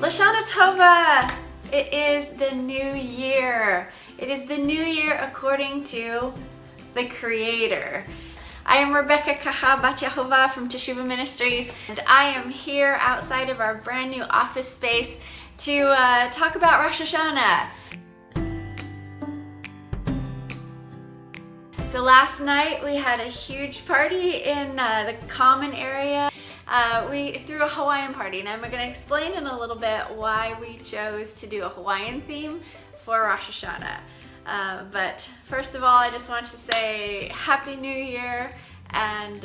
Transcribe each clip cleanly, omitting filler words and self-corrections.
Lashana Tova! It is the new year. It is the new year according to the Creator. I am Rebekah Bat Yehovah from Teshuvah Ministries, and I am here outside of our brand new office space to talk about Rosh Hashanah. So last night we had a huge party in the common area. We threw a Hawaiian party, and I'm going to explain in a little bit why we chose to do a Hawaiian theme for Rosh Hashanah. But first of all, I just want to say Happy New Year and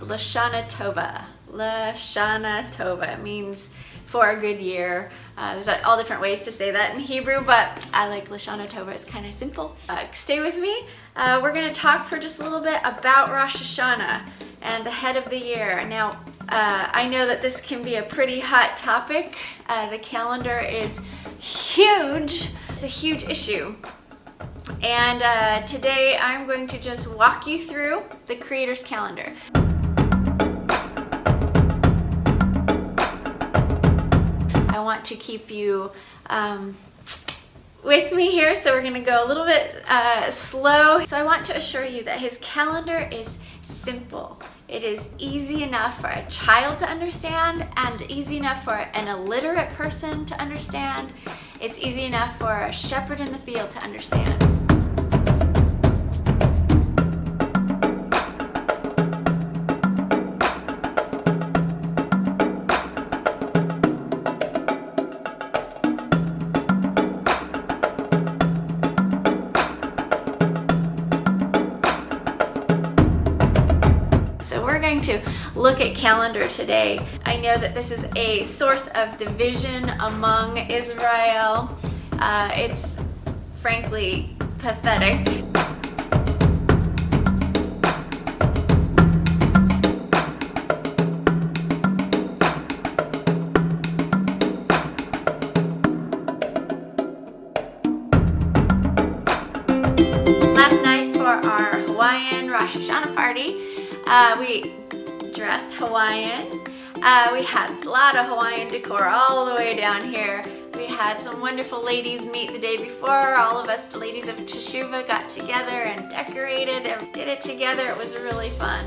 Lashana Tova. Lashana Tova. It means for a good year. There's all different ways to say that in Hebrew, but I like Lashana Tova. It's kind of simple. Stay with me. We're going to talk for just a little bit about Rosh Hashanah and the head of the year. Now, I know that this can be a pretty hot topic. The calendar is huge. It's a huge issue. And today I'm going to just walk you through the Creator's calendar. I want to keep you with me here, so we're going to go a little bit slow. So I want to assure you that his calendar is simple. It is easy enough for a child to understand and easy enough for an illiterate person to understand. It's easy enough for a shepherd in the field to understand. To look at calendar today. I know that this is a source of division among Israel. It's frankly pathetic. Last night for our Hawaiian Rosh Hashanah party, we dressed Hawaiian. We had a lot of Hawaiian decor all the way down here. We had some wonderful ladies meet the day before. All of us, the ladies of Teshuvah, got together and decorated and did it together. It was really fun.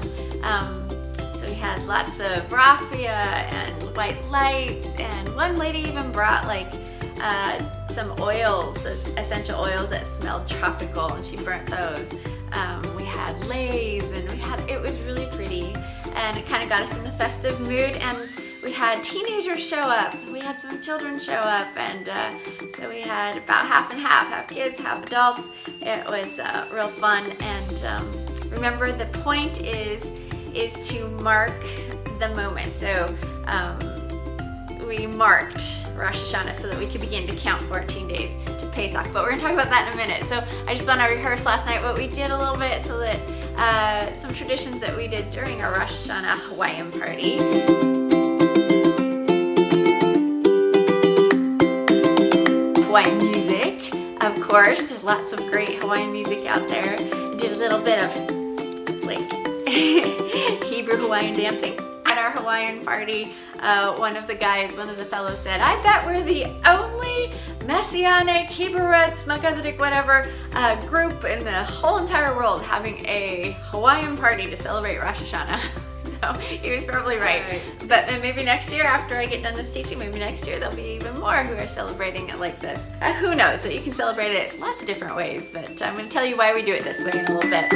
So we had lots of raffia and white lights, and one lady even brought like some oils, essential oils that smelled tropical, and she burnt those. We had leis, and it was really pretty, and it kind of got us in the festive mood. And we had teenagers show up, we had some children show up, and so we had about half and half kids, half adults. It was real fun. And remember, the point is to mark the moment. So we marked Rosh Hashanah so that we could begin to count 14 days to Pesach. But we're going to talk about that in a minute. So I just want to rehearse last night what we did a little bit, so that some traditions that we did during our Rosh Hashanah Hawaiian party. Hawaiian music, of course. There's lots of great Hawaiian music out there. I did a little bit of like Hebrew Hawaiian dancing. At our Hawaiian party, one of the fellows said, "I bet we're the only Messianic, Hebrew roots, Melchizedek, whatever, group in the whole entire world having a Hawaiian party to celebrate Rosh Hashanah." So he was probably right. But then maybe next year, after I get done this teaching, maybe next year there'll be even more who are celebrating it like this. Who knows? So you can celebrate it lots of different ways, but I'm going to tell you why we do it this way in a little bit.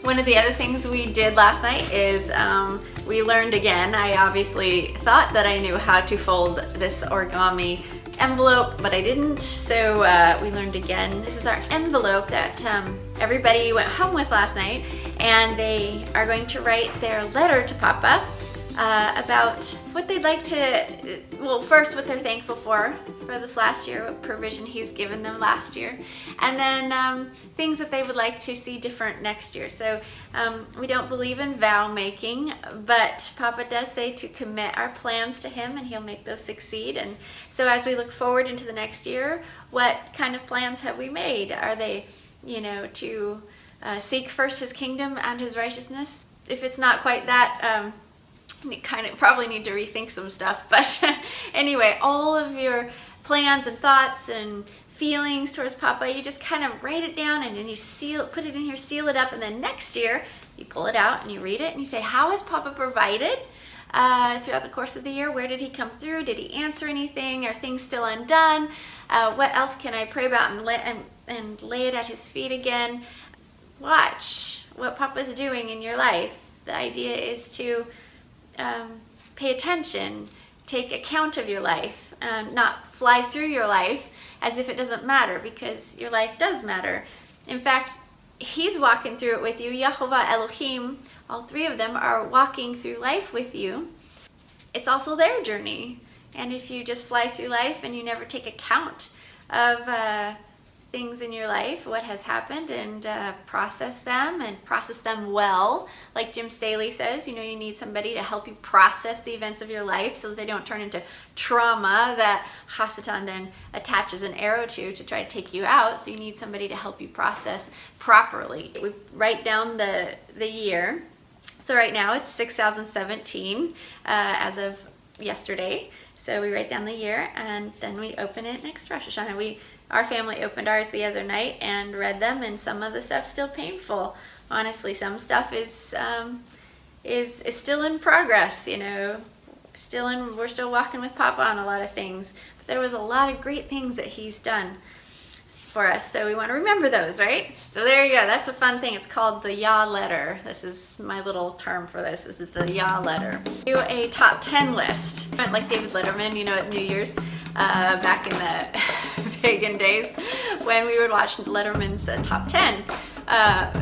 One of the other things we did last night is we learned again. I obviously thought that I knew how to fold this origami envelope, but I didn't. So we learned again. This is our envelope that everybody went home with last night, and they are going to write their letter to Papa about what they'd like to, well, first what they're thankful for this last year, what provision he's given them last year, and then things that they would like to see different next year. So we don't believe in vow making, but Papa does say to commit our plans to him, and he'll make those succeed. And so as we look forward into the next year, what kind of plans have we made? Are they, to seek first his kingdom and his righteousness, if it's not quite that, you kind of probably need to rethink some stuff. But anyway, all of your plans and thoughts and feelings towards Papa, you just kind of write it down and then you put it in here, seal it up, and then next year you pull it out and you read it and you say, how has Papa provided throughout the course of the year? Where did he come through? Did he answer anything? Are things still undone? What else can I pray about and lay it at his feet again? Watch what Papa's doing in your life. The idea is to pay attention, take account of your life, not fly through your life as if it doesn't matter, because your life does matter. In fact, he's walking through it with you. Yehovah, Elohim, all three of them are walking through life with you. It's also their journey. And if you just fly through life and you never take account of things in your life, what has happened, and process them well, like Jim Staley says, you need somebody to help you process the events of your life so that they don't turn into trauma that Hasatan then attaches an arrow to try to take you out. So you need somebody to help you process properly. We write down the year. So right now it's 6017 as of yesterday. So we write down the year and then we open it next Rosh Hashanah. Our family opened ours the other night and read them, and some of the stuff's still painful. Honestly, some stuff is still in progress. We're still walking with Papa on a lot of things. But there was a lot of great things that he's done for us, so we want to remember those, right? So there you go. That's a fun thing. It's called the Yah letter. This is my little term for this. This is the Yah letter. Do a top 10 list, like David Letterman, at New Year's, back in the pagan days when we would watch Letterman's top 10.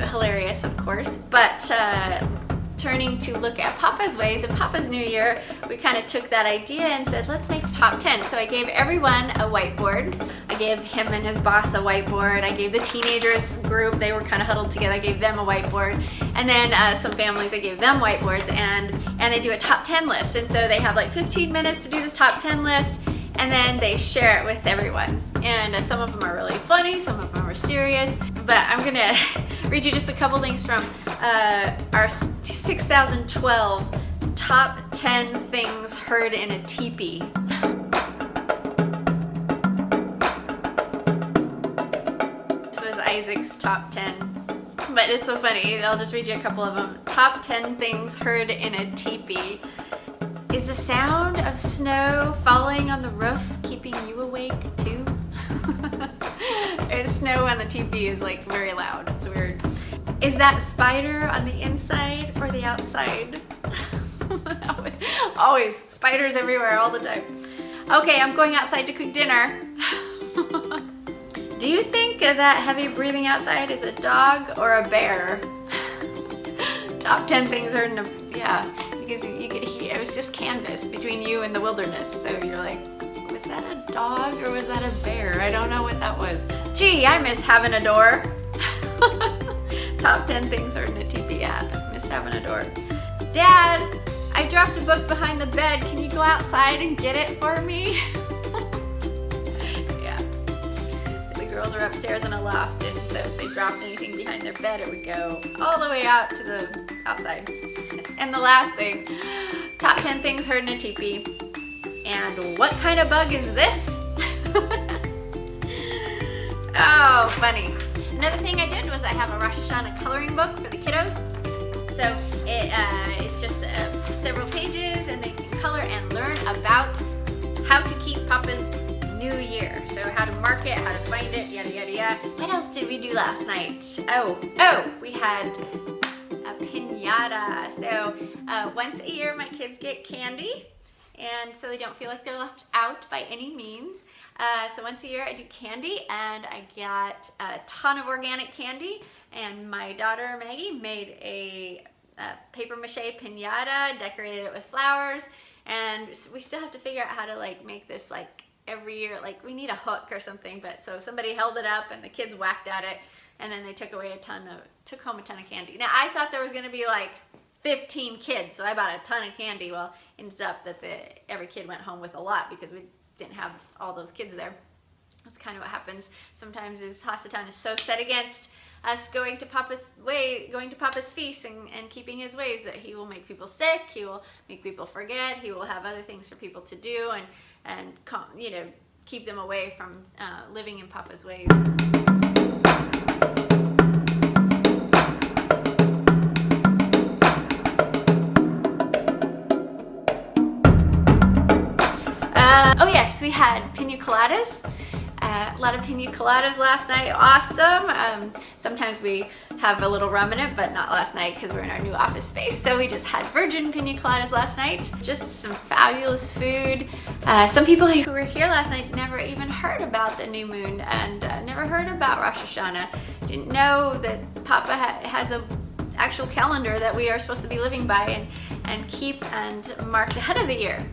Hilarious, of course, but turning to look at Papa's ways and Papa's New Year, we kind of took that idea and said, let's make top 10. So I gave everyone a whiteboard. I gave him and his boss a whiteboard. I gave the teenagers group, they were kind of huddled together, I gave them a whiteboard. And then some families, I gave them whiteboards, and they do a top 10 list. And so they have like 15 minutes to do this top 10 list, and then they share it with everyone. And some of them are really funny, some of them are serious, but I'm gonna read you just a couple things from our 6012 top 10 things heard in a teepee. This was Isaac's top 10, but it's so funny. I'll just read you a couple of them. Top 10 things heard in a teepee. Is the sound of snow falling on the roof keeping you awake too? Snow on the teepee is like very loud. It's weird. Is that spider on the inside or the outside? Always spiders everywhere all the time. Okay, I'm going outside to cook dinner. Do you think that heavy breathing outside is a dog or a bear? Top 10 things are yeah, because you could hear, it was just canvas between you and the wilderness. So you're like, was that a dog or was that a bear? I don't know what that was. Gee, I miss having a door. Top 10 things heard in a teepee. Yeah, miss having a door. Dad, I dropped a book behind the bed. Can you go outside and get it for me? Yeah. The girls are upstairs in a loft, and so if they dropped anything behind their bed, it would go all the way out to the outside. And the last thing, top 10 things heard in a teepee. And what kind of bug is this? Oh, funny. Another thing I did was I have a Rosh Hashanah coloring book for the kiddos. So it's just several pages, and they can color and learn about how to keep Papa's New Year. So how to mark it, how to find it, yada, yada, yada. What else did we do last night? Oh, we had a piñata. So once a year, my kids get candy, and so they don't feel like they're left out by any means. So once a year I do candy, and I got a ton of organic candy, and my daughter Maggie made a paper mache piñata, decorated it with flowers, and we still have to figure out how to make this every year. We need a hook or something, but so somebody held it up and the kids whacked at it, and then they took home a ton of candy. Now I thought there was going to be 15 kids, so I bought a ton of candy. Well, it ends up that every kid went home with a lot because we didn't have all those kids there. That's kind of what happens sometimes. Is Hasatan is so set against us going to Papa's feast and keeping his ways, that he will make people sick, he will make people forget, he will have other things for people to do, and keep them away from living in Papa's ways. Oh yes, we had pina coladas. A lot of pina coladas last night. Awesome. Sometimes we have a little rum in it, but not last night because we're in our new office space. So we just had virgin pina coladas last night. Just some fabulous food. Some people who were here last night never even heard about the new moon and never heard about Rosh Hashanah. Didn't know that Papa has a actual calendar that we are supposed to be living by and keep and mark the head of the year.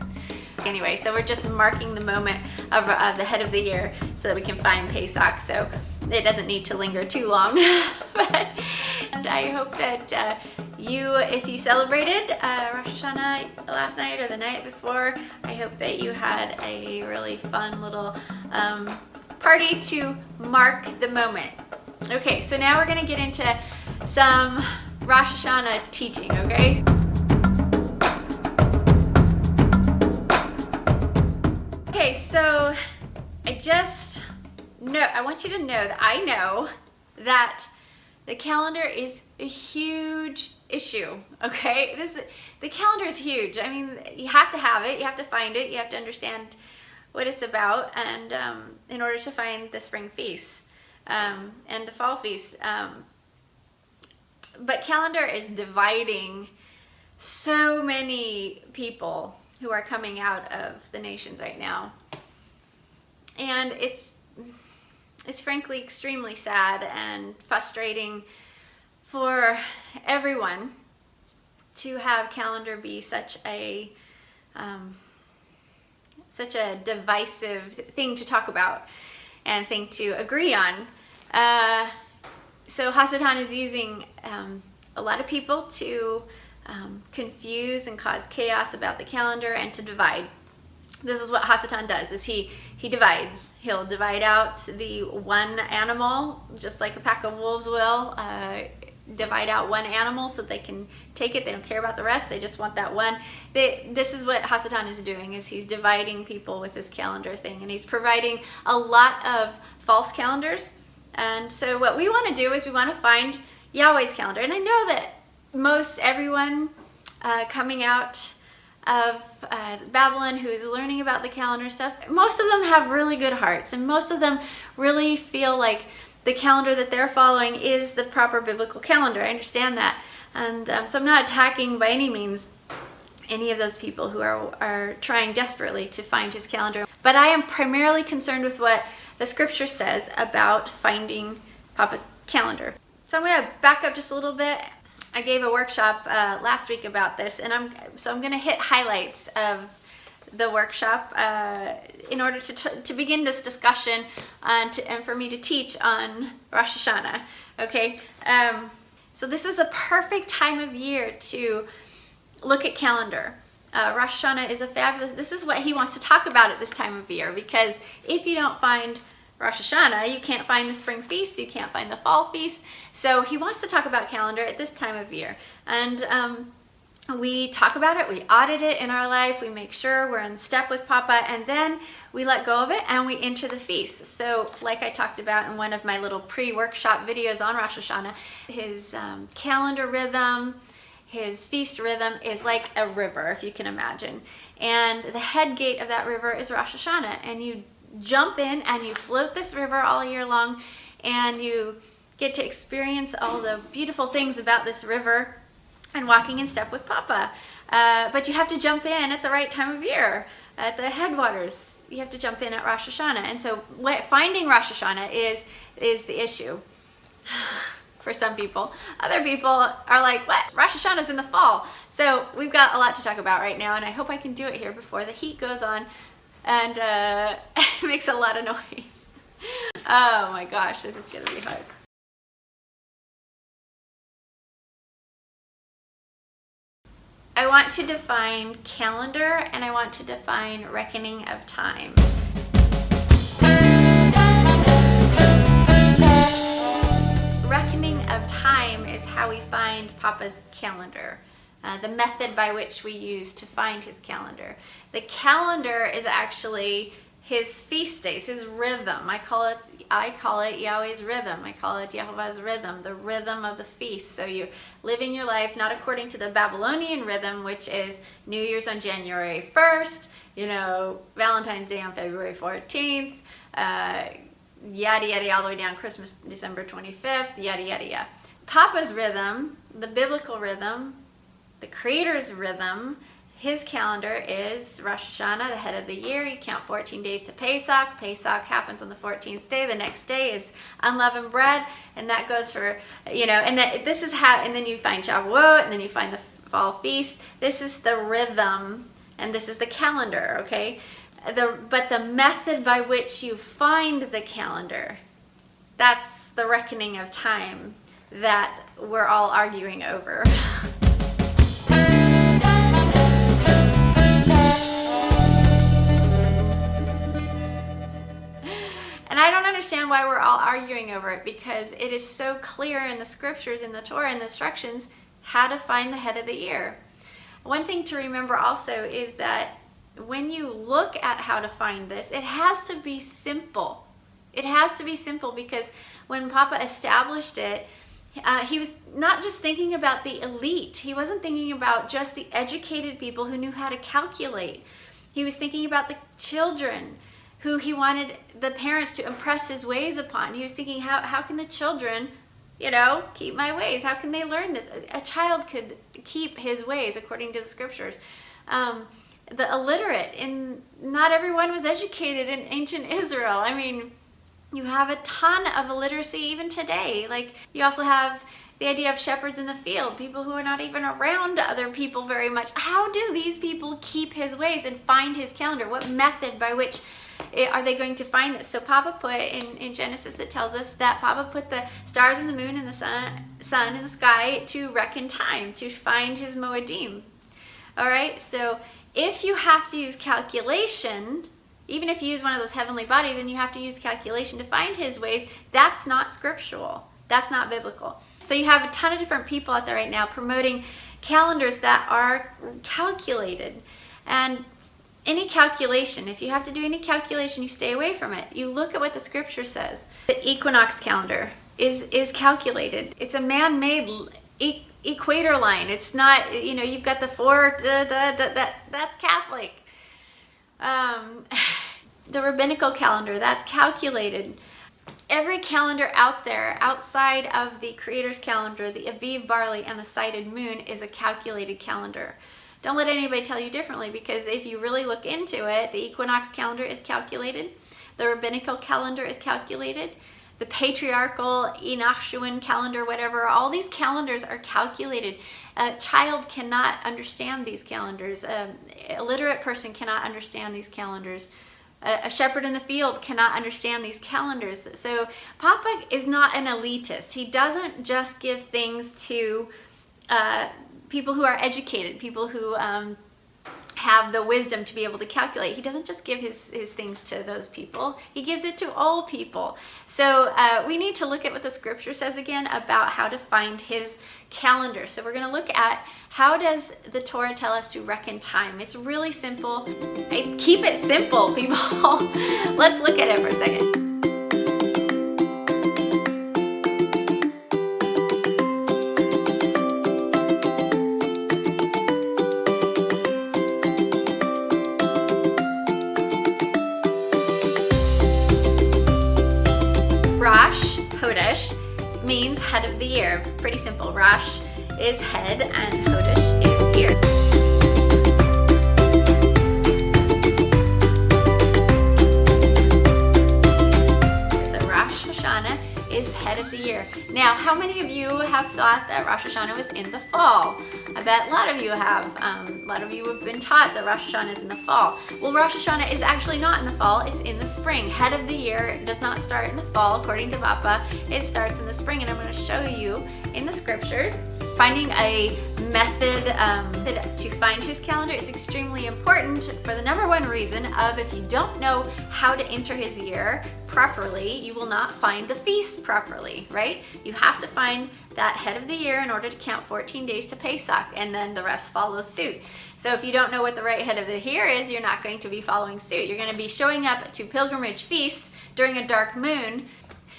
Anyway, so we're just marking the moment of the head of the year so that we can find Pesach, so it doesn't need to linger too long. And I hope that if you celebrated Rosh Hashanah last night or the night before, I hope that you had a really fun little party to mark the moment. Okay, so now we're going to get into some Rosh Hashanah teaching, okay? Okay, so I want you to know that I know that the calendar is a huge issue, okay? The calendar is huge. I mean, you have to have it, you have to find it, you have to understand what it's about, and in order to find the spring feasts and the fall feasts. But calendar is dividing so many people who are coming out of the nations right now. And it's frankly extremely sad and frustrating for everyone to have calendar be such a divisive thing to talk about and thing to agree on. So Hasatan is using a lot of people to confuse and cause chaos about the calendar and to divide. This is what Hasatan does, is he divides. He'll divide out the one animal, just like a pack of wolves will, divide out one animal so they can take it. They don't care about the rest, they just want that one. This is what Hasatan is doing, is he's dividing people with this calendar thing, and he's providing a lot of false calendars. And so what we want to do is we want to find Yahweh's calendar. And I know that most everyone coming out of Babylon who is learning about the calendar stuff, most of them have really good hearts, and most of them really feel like the calendar that they're following is the proper biblical calendar. I understand that, and so I'm not attacking by any means any of those people who are trying desperately to find his calendar, but I am primarily concerned with what the scripture says about finding Papa's calendar. So I'm going to back up just a little bit. I gave a workshop last week about this, and I'm going to hit highlights of the workshop in order to begin this discussion and for me to teach on Rosh Hashanah. Okay, so this is the perfect time of year to look at calendar. Rosh Hashanah is this is what he wants to talk about at this time of year, because if you don't find Rosh Hashanah, you can't find the spring feast, you can't find the fall feast. So he wants to talk about calendar at this time of year. And we talk about it, we audit it in our life, we make sure we're in step with Papa, and then we let go of it and we enter the feast. So like I talked about in one of my little pre-workshop videos on Rosh Hashanah, his calendar rhythm, his feast rhythm is like a river, if you can imagine. And the head gate of that river is Rosh Hashanah, and you jump in and you float this river all year long, and you get to experience all the beautiful things about this river and walking in step with Papa. But you have to jump in at the right time of year, at the headwaters. You have to jump in at Rosh Hashanah. And so finding Rosh Hashanah is the issue for some people. Other people are like, what? Rosh Hashanah is in the fall. So we've got a lot to talk about right now, and I hope I can do it here before the heat goes on and it makes a lot of noise. Oh my gosh, this is gonna be hard. I want to define calendar, and I want to define reckoning of time. Reckoning how we find Papa's calendar, the method by which we use to find his calendar. The calendar is actually his feast days, his rhythm. I call it Yahweh's rhythm. I call it Yehovah's rhythm, the rhythm of the feast. So you're living your life not according to the Babylonian rhythm, which is New Year's on January 1st, Valentine's Day on February 14th, yada yada, all the way down Christmas, December 25th, yada yada yada. Papa's rhythm, the biblical rhythm, the Creator's rhythm, his calendar is Rosh Hashanah, the head of the year. You count 14 days to Pesach. Pesach happens on the 14th day. The next day is unleavened bread, and that goes for, this is how, and then you find Shavuot, and then you find the fall feast. This is the rhythm, and this is the calendar, okay? But the method by which you find the calendar, that's the reckoning of time that we're all arguing over. And I don't understand why we're all arguing over it, because it is so clear in the scriptures, in the Torah, and the instructions, how to find the head of the year. One thing to remember also is that when you look at how to find this, it has to be simple. It has to be simple, because when Papa established it, he was not just thinking about the elite. He wasn't thinking about just the educated people who knew how to calculate. He was thinking about the children who he wanted the parents to impress his ways upon. He was thinking, how can the children, keep my ways? How can they learn this? A child could keep his ways according to the scriptures. The illiterate, and not everyone was educated in ancient Israel. I mean, you have a ton of illiteracy even today. Like, you also have the idea of shepherds in the field, people who are not even around other people very much. How do these people keep his ways and find his calendar? What method by which are they going to find this? So Papa put, in Genesis it tells us that Papa put the stars and the moon and the sun in the sky to reckon time, to find his Moedim. All right, so if you have to use calculation, even if you use one of those heavenly bodies and you have to use calculation to find his ways, that's not scriptural. That's not biblical. So you have a ton of different people out there right now promoting calendars that are calculated. And any calculation, if you have to do any calculation, you stay away from it. You look at what the scripture says. The equinox calendar is calculated. It's a man-made equator line. It's not, you've got the four, that's Catholic. The rabbinical calendar, that's calculated. Every calendar out there, outside of the Creator's calendar, the Aviv, Barley, and the sighted moon, is a calculated calendar. Don't let anybody tell you differently, because if you really look into it, the equinox calendar is calculated. The rabbinical calendar is calculated. The patriarchal, Enochian calendar, whatever, all these calendars are calculated. A child cannot understand these calendars. A illiterate person cannot understand these calendars. A shepherd in the field cannot understand these calendars. So Papa is not an elitist. He doesn't just give things to people who are educated, people who have the wisdom to be able to calculate. He doesn't just give his things to those people. He gives it to all people. So we need to look at what the scripture says again about how to find his calendar. So we're going to look at, how does the Torah tell us to reckon time? It's really simple. Keep it simple, people. Let's look at it for a second. Means head of the year. Pretty simple. Rosh is head and Hodesh is year. So Rosh Hashanah is head of the year. Now, how many of you have thought that Rosh Hashanah was in the fall? I bet a lot of you have. A lot of you have been taught that Rosh Hashanah is in the fall. Well, Rosh Hashanah is actually not in the fall, it's in the spring. Head of the year does not start in the fall, according to Papa. It starts in the spring, and I'm going to show you in the scriptures Finding a method to find his calendar is extremely important for the number one reason of if you don't know how to enter his year properly, you will not find the feast properly, right? You have to find that head of the year in order to count 14 days to Pesach, and then the rest follows suit. So if you don't know what the right head of the year is, you're not going to be following suit. You're going to be showing up to pilgrimage feasts during a dark moon.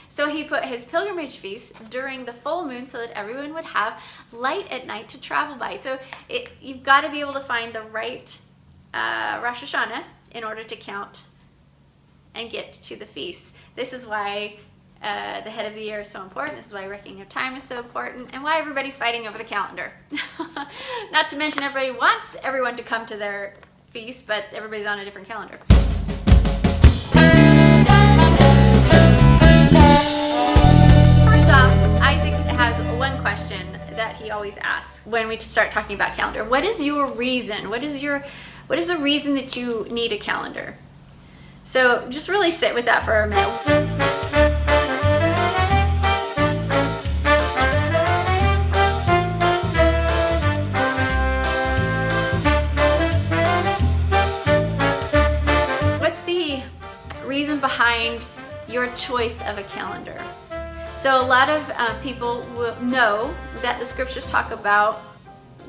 So he put his pilgrimage feast during the full moon so that everyone would have light at night to travel by. So you've got to be able to find the right Rosh Hashanah in order to count and get to the feast. This is why the head of the year is so important. This is why reckoning of time is so important, and why everybody's fighting over the calendar. Not to mention everybody wants everyone to come to their feast, but everybody's on a different calendar. One question that he always asks when we start talking about calendar: what is your reason? What is the reason that you need a calendar? So just really sit with that for a minute. What's the reason behind your choice of a calendar? So a lot of people will know that the scriptures talk about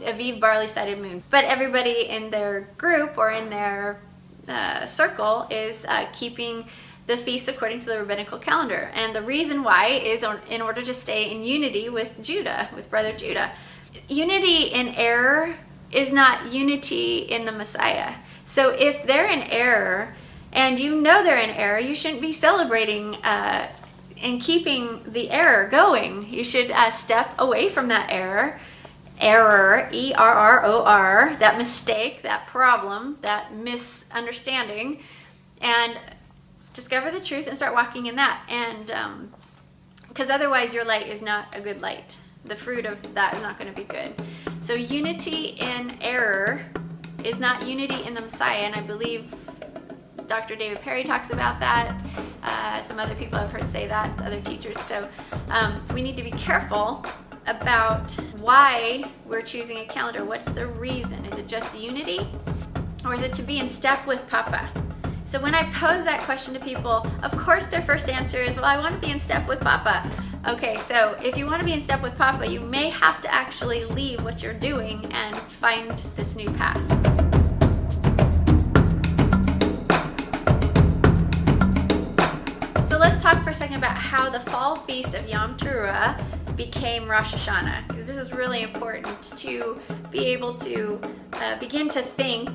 Aviv, barley, sided moon, but everybody in their group or in their circle is keeping the feast according to the rabbinical calendar. And the reason why is in order to stay in unity with Judah, with brother Judah. Unity in error is not unity in the Messiah. So if they're in error and you know they're in error, you shouldn't be celebrating and keeping the error going. You should step away from that error, E-R-R-O-R, that mistake, that problem, that misunderstanding, and discover the truth and start walking in that. And because otherwise your light is not a good light. The fruit of that is not going to be good. So unity in error is not unity in the Messiah, and I believe Dr. David Perry talks about that. Some other people I've heard say that, other teachers. So we need to be careful about why we're choosing a calendar. What's the reason? Is it just unity? Or is it to be in step with Papa? So when I pose that question to people, of course their first answer is, well, I want to be in step with Papa. Okay, so if you want to be in step with Papa, you may have to actually leave what you're doing and find this new path. Let's talk for a second about how the fall feast of Yom Teruah became Rosh Hashanah. This is really important to be able to begin to think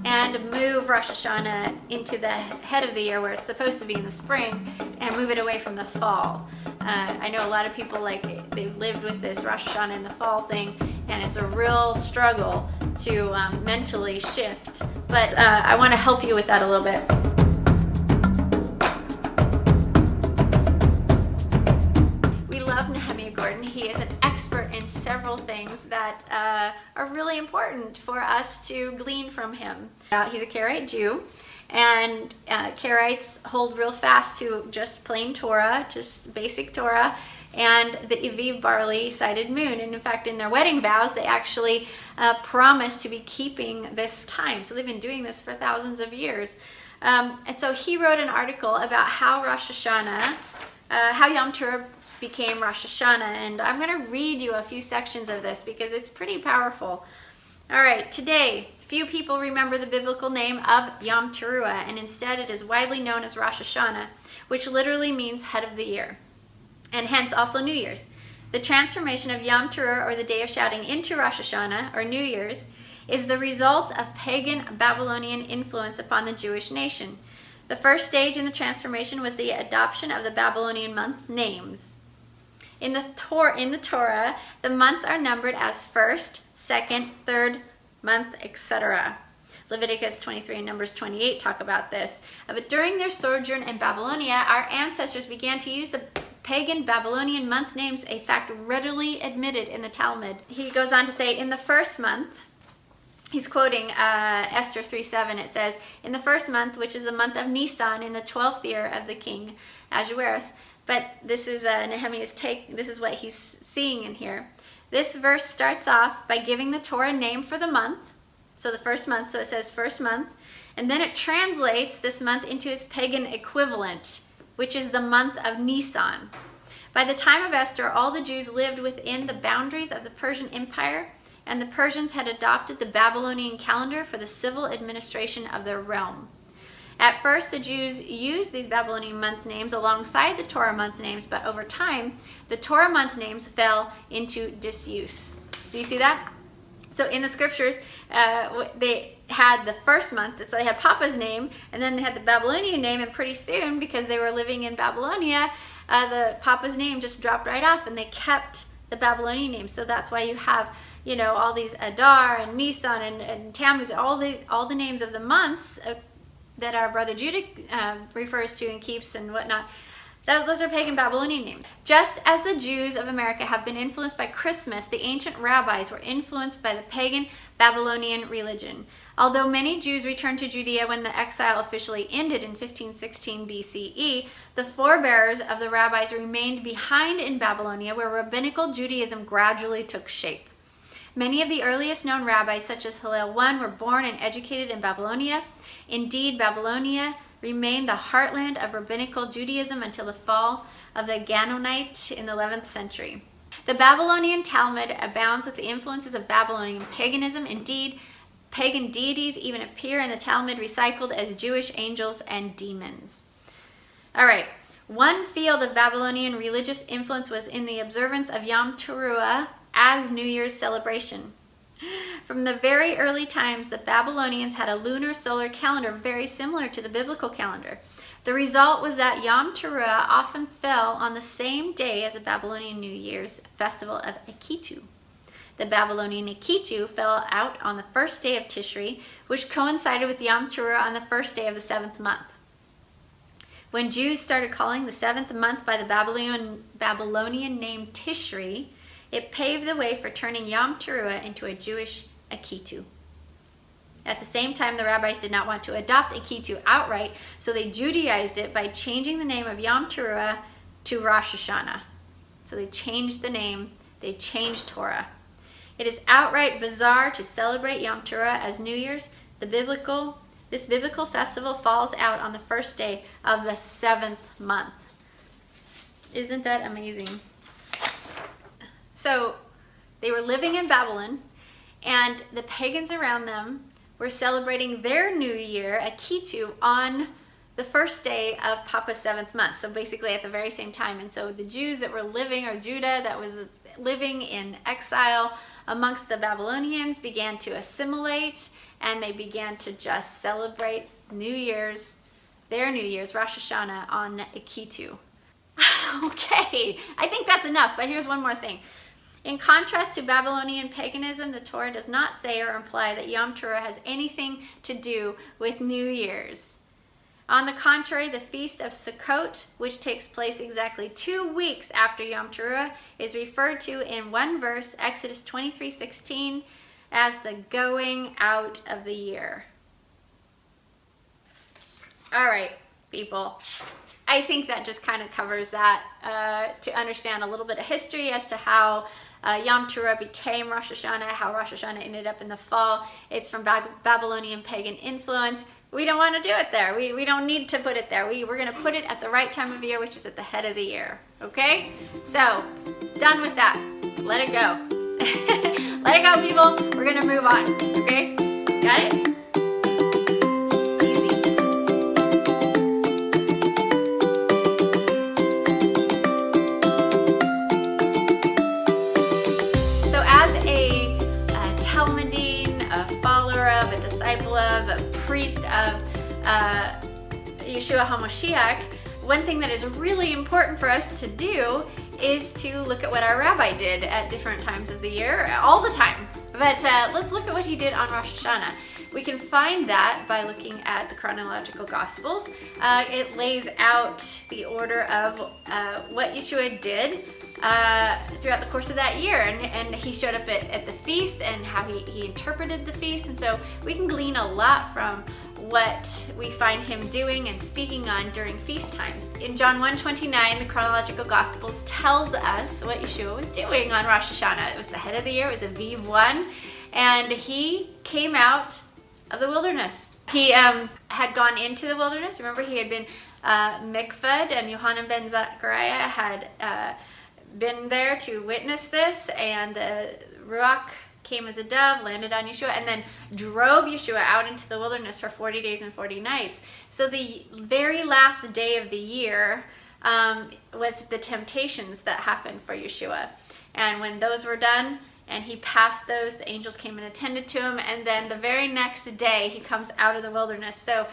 and move Rosh Hashanah into the head of the year where it's supposed to be in the spring and move it away from the fall. I know a lot of people they've lived with this Rosh Hashanah in the fall thing, and it's a real struggle to mentally shift. But I want to help you with that a little bit. He is an expert in several things that are really important for us to glean from him. He's a Karaite Jew, and Karaites hold real fast to just plain Torah, just basic Torah, and the Aviv, barley, sided moon. And in fact, in their wedding vows, they actually promise to be keeping this time. So they've been doing this for thousands of years. And so he wrote an article about how Rosh Hashanah, how Yom Teruah became Rosh Hashanah, and I'm going to read you a few sections of this because it's pretty powerful. All right, today, few people remember the biblical name of Yom Teruah, and instead it is widely known as Rosh Hashanah, which literally means head of the year, and hence also New Year's. The transformation of Yom Teruah, or the day of shouting, into Rosh Hashanah, or New Year's, is the result of pagan Babylonian influence upon the Jewish nation. The first stage in the transformation was the adoption of the Babylonian month names. In the Torah, the months are numbered as first, second, third month, etc. Leviticus 23 and Numbers 28 talk about this. But during their sojourn in Babylonia, our ancestors began to use the pagan Babylonian month names, a fact readily admitted in the Talmud. He goes on to say, in the first month, he's quoting Esther 3:7. It says, in the first month, which is the month of Nisan, in the 12th year of the king Ahasuerus, But this is Nehemiah's take. This is what he's seeing in here. This verse starts off by giving the Torah name for the month. So the first month, so it says first month. And then it translates this month into its pagan equivalent, which is the month of Nisan. By the time of Esther, all the Jews lived within the boundaries of the Persian Empire, and the Persians had adopted the Babylonian calendar for the civil administration of their realm. At first, the Jews used these Babylonian month names alongside the Torah month names, but over time, the Torah month names fell into disuse. Do you see that? So in the scriptures, they had the first month, so they had Papa's name, and then they had the Babylonian name, and pretty soon, because they were living in Babylonia, the Papa's name just dropped right off, and they kept the Babylonian name. So that's why you have, all these Adar and Nisan and Tammuz, all the names of the months that our brother Judah refers to and keeps and whatnot. Those are pagan Babylonian names. Just as the Jews of America have been influenced by Christmas, the ancient rabbis were influenced by the pagan Babylonian religion. Although many Jews returned to Judea when the exile officially ended in 1516 BCE, the forebears of the rabbis remained behind in Babylonia, where rabbinical Judaism gradually took shape. Many of the earliest known rabbis, such as Hillel I, were born and educated in Babylonia. Indeed, Babylonia remained the heartland of rabbinical Judaism until the fall of the Gannonite in the 11th century. The Babylonian Talmud abounds with the influences of Babylonian paganism. Indeed, pagan deities even appear in the Talmud recycled as Jewish angels and demons. All right, one field of Babylonian religious influence was in the observance of Yom Teruah as New Year's celebration. From the very early times, the Babylonians had a lunar solar calendar very similar to the biblical calendar. The result was that Yom Teruah often fell on the same day as the Babylonian New Year's festival of Akitu. The Babylonian Akitu fell out on the first day of Tishri, which coincided with Yom Teruah on the first day of the 7th month. When Jews started calling the 7th month by the Babylonian name Tishri, it paved the way for turning Yom Teruah into a Jewish Akitu. At the same time, the rabbis did not want to adopt Akitu outright, so they Judaized it by changing the name of Yom Teruah to Rosh Hashanah. So they changed the name, they changed Torah. It is outright bizarre to celebrate Yom Teruah as New Year's. This biblical festival falls out on the first day of the 7th month. Isn't that amazing? So they were living in Babylon, and the pagans around them were celebrating their new year, Akitu, on the first day of Papa's 7th month. So basically at the very same time. And so the Jews that were living, or Judah that was living in exile amongst the Babylonians, began to assimilate, and they began to just celebrate New Year's, their New Year's, Rosh Hashanah, on Akitu. Okay, I think that's enough, but here's one more thing. In contrast to Babylonian paganism, the Torah does not say or imply that Yom Teruah has anything to do with New Year's. On the contrary, the Feast of Sukkot, which takes place exactly 2 weeks after Yom Teruah, is referred to in one verse, Exodus 23:16, as the going out of the year. All right, people. I think that just kind of covers that to understand a little bit of history as to how Yom Teruah became Rosh Hashanah, how Rosh Hashanah ended up in the fall. It's from Babylonian pagan influence. We don't want to do it there. We don't need to put it there. We're going to put it at the right time of year, which is at the head of the year. Okay? So, done with that. Let it go. Let it go, people. We're going to move on. Okay? Got it? A priest of Yeshua HaMashiach, one thing that is really important for us to do is to look at what our rabbi did at different times of the year, all the time. But let's look at what he did on Rosh Hashanah. We can find that by looking at the chronological Gospels. It lays out the order of what Yeshua did throughout the course of that year, and he showed up at the feast and how he interpreted the feast, and so we can glean a lot from what we find him doing and speaking on during feast times. In John 1:29, the chronological Gospels tells us what Yeshua was doing on Rosh Hashanah. It was the head of the year, it was Aviv 1, and he came out of the wilderness. He had gone into the wilderness. Remember, he had been mikvahd, and Yohanan ben Zechariah had been there to witness this, and the Ruach came as a dove, landed on Yeshua, and then drove Yeshua out into the wilderness for 40 days and 40 nights. So the very last day of the year was the temptations that happened for Yeshua. And when those were done, and he passed those, the angels came and attended to him, and then the very next day he comes out of the wilderness. So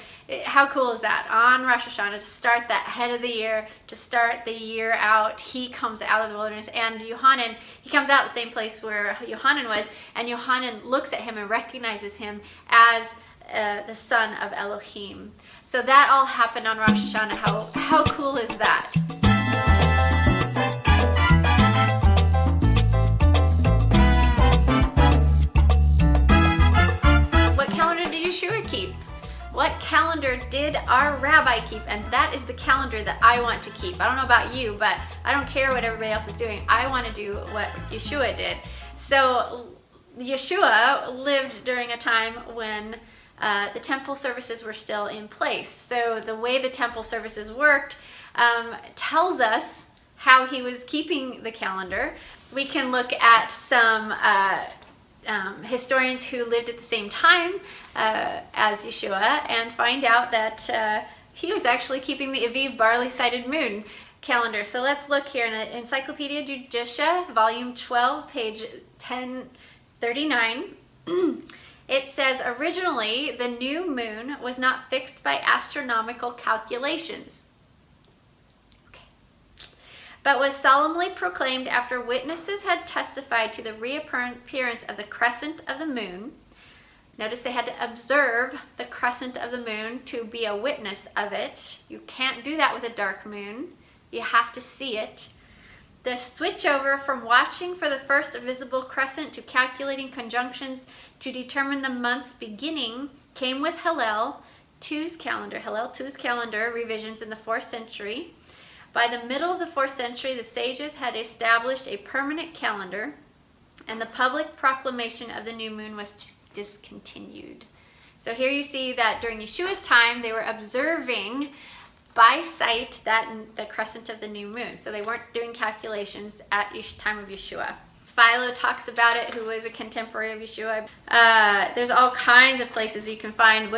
how cool is that? On Rosh Hashanah, to start that head of the year, to start the year out, he comes out of the wilderness. And Yohanan, he comes out the same place where Yohanan was, and Yohanan looks at him and recognizes him as the son of Elohim. So that all happened on Rosh Hashanah. How cool is that? Yeshua keep? What calendar did our Rabbi keep? And that is the calendar that I want to keep. I don't know about you, but I don't care what everybody else is doing. I want to do what Yeshua did. So Yeshua lived during a time when the temple services were still in place. So the way the temple services worked tells us how he was keeping the calendar. We can look at some historians who lived at the same time as Yeshua and find out that he was actually keeping the Aviv Barley sighted moon calendar. So let's look here in Encyclopedia Judicia, volume 12, page 1039. It says, originally the new moon was not fixed by astronomical calculations, but was solemnly proclaimed after witnesses had testified to the reappearance of the crescent of the moon. Notice they had to observe the crescent of the moon to be a witness of it. You can't do that with a dark moon. You have to see it. The switch over from watching for the first visible crescent to calculating conjunctions to determine the month's beginning came with Hillel II's calendar revisions in the 4th century. By the middle of the 4th century, the sages had established a permanent calendar, and the public proclamation of the new moon was discontinued. So here you see that during Yeshua's time, they were observing by sight the crescent of the new moon. So they weren't doing calculations at each time of Yeshua. Philo talks about it, who was a contemporary of Yeshua. There's all kinds of places you can find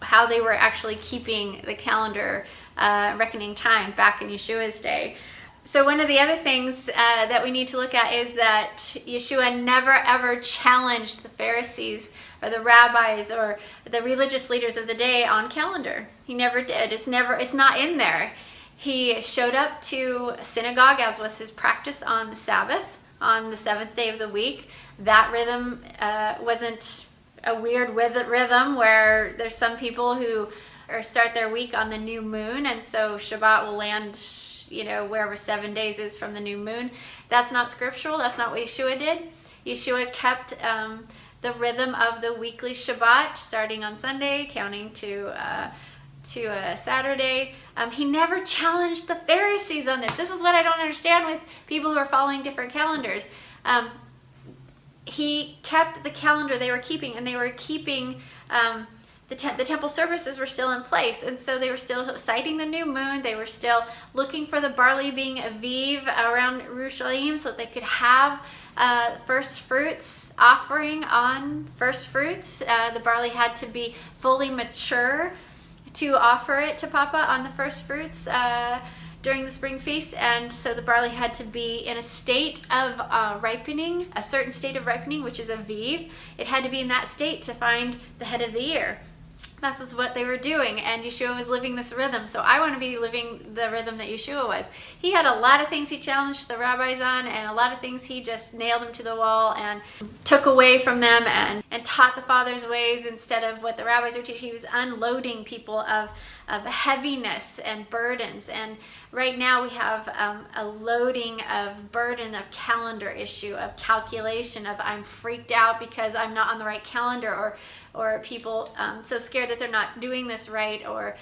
how they were actually keeping the calendar, reckoning time back in Yeshua's day. So one of the other things that we need to look at is that Yeshua never ever challenged the Pharisees or the rabbis or the religious leaders of the day on calendar. He never did. It's not in there. He showed up to synagogue, as was his practice, on the Sabbath, on the 7th day of the week. That rhythm wasn't a weird rhythm where there's some people who start their week on the new moon, and so Shabbat will land wherever 7 days is from the new moon. That's not scriptural. That's not what Yeshua did. Yeshua kept the rhythm of the weekly Shabbat, starting on Sunday, counting to Saturday. He never challenged the Pharisees on this. This is what I don't understand with people who are following different calendars. He kept the calendar they were keeping, and they were keeping the temple services were still in place, and so they were still citing the new moon. They were still looking for the barley being Aviv around Yerushalayim so that they could have first fruits offering on first fruits. The barley had to be fully mature to offer it to Papa on the first fruits during the spring feast, and so the barley had to be in a state of ripening, a certain state of ripening, which is Aviv. It had to be in that state to find the head of the year. This is what they were doing, and Yeshua was living this rhythm. So I want to be living the rhythm that Yeshua was. He had a lot of things he challenged the rabbis on, and a lot of things he just nailed them to the wall and took away from them and taught the Father's ways instead of what the rabbis were teaching. He was unloading people of heaviness and burdens. And right now we have a loading of burden, of calendar issue, of calculation, of I'm freaked out because I'm not on the right calendar, or people so scared that they're not doing this right, or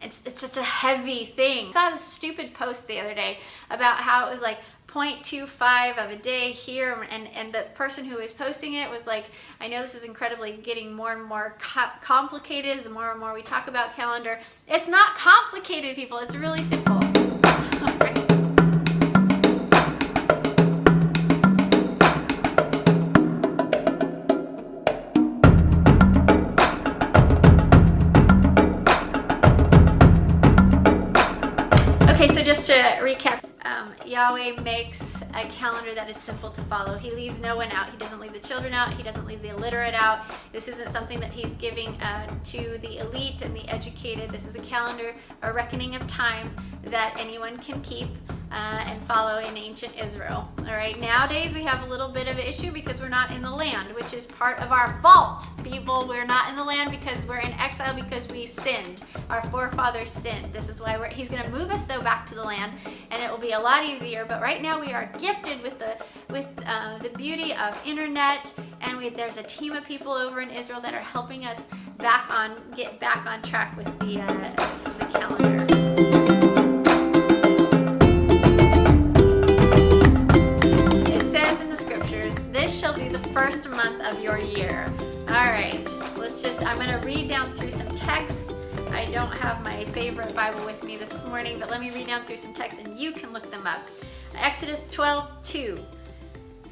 it's such a heavy thing. I saw a stupid post the other day about how it was like 0.25 of a day here, and the person who was posting it was like, I know this is incredibly getting more and more complicated the more and more we talk about calendar. It's not complicated, people. It's really simple. Okay, so just to recap, Yahweh makes a calendar that is simple to follow. He leaves no one out. He doesn't leave the children out. He doesn't leave the illiterate out. This isn't something that he's giving to the elite and the educated. This is a calendar, a reckoning of time that anyone can keep and follow in ancient Israel. All right, nowadays we have a little bit of an issue because we're not in the land, which is part of our fault. People, we're not in the land because we're in exile because we sinned. Our forefathers sinned. This is why he's going to move us though back to the land, and it will be a lot easier. But right now we are gifted with the beauty of internet, and there's a team of people over in Israel that are helping us get back on track with the calendar. This shall be the first month of your year. All right, I'm going to read down through some texts. I don't have my favorite Bible with me this morning, but let me read down through some texts and you can look them up. Exodus 12:2,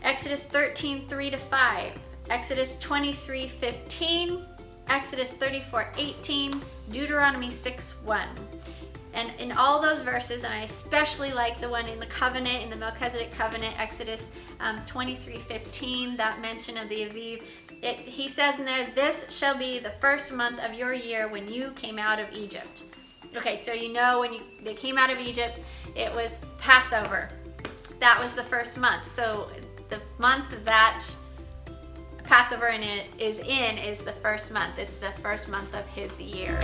Exodus 13:3-5, Exodus 23:15, Exodus 34:18, Deuteronomy 6:1. And in all those verses, and I especially like the one in the covenant, in the Melchizedek covenant, Exodus 23:15, that mention of the Aviv, he says in there, this shall be the first month of your year when you came out of Egypt. Okay, so you know when they came out of Egypt, it was Passover. That was the first month. So the month that Passover is the first month. It's the first month of his year.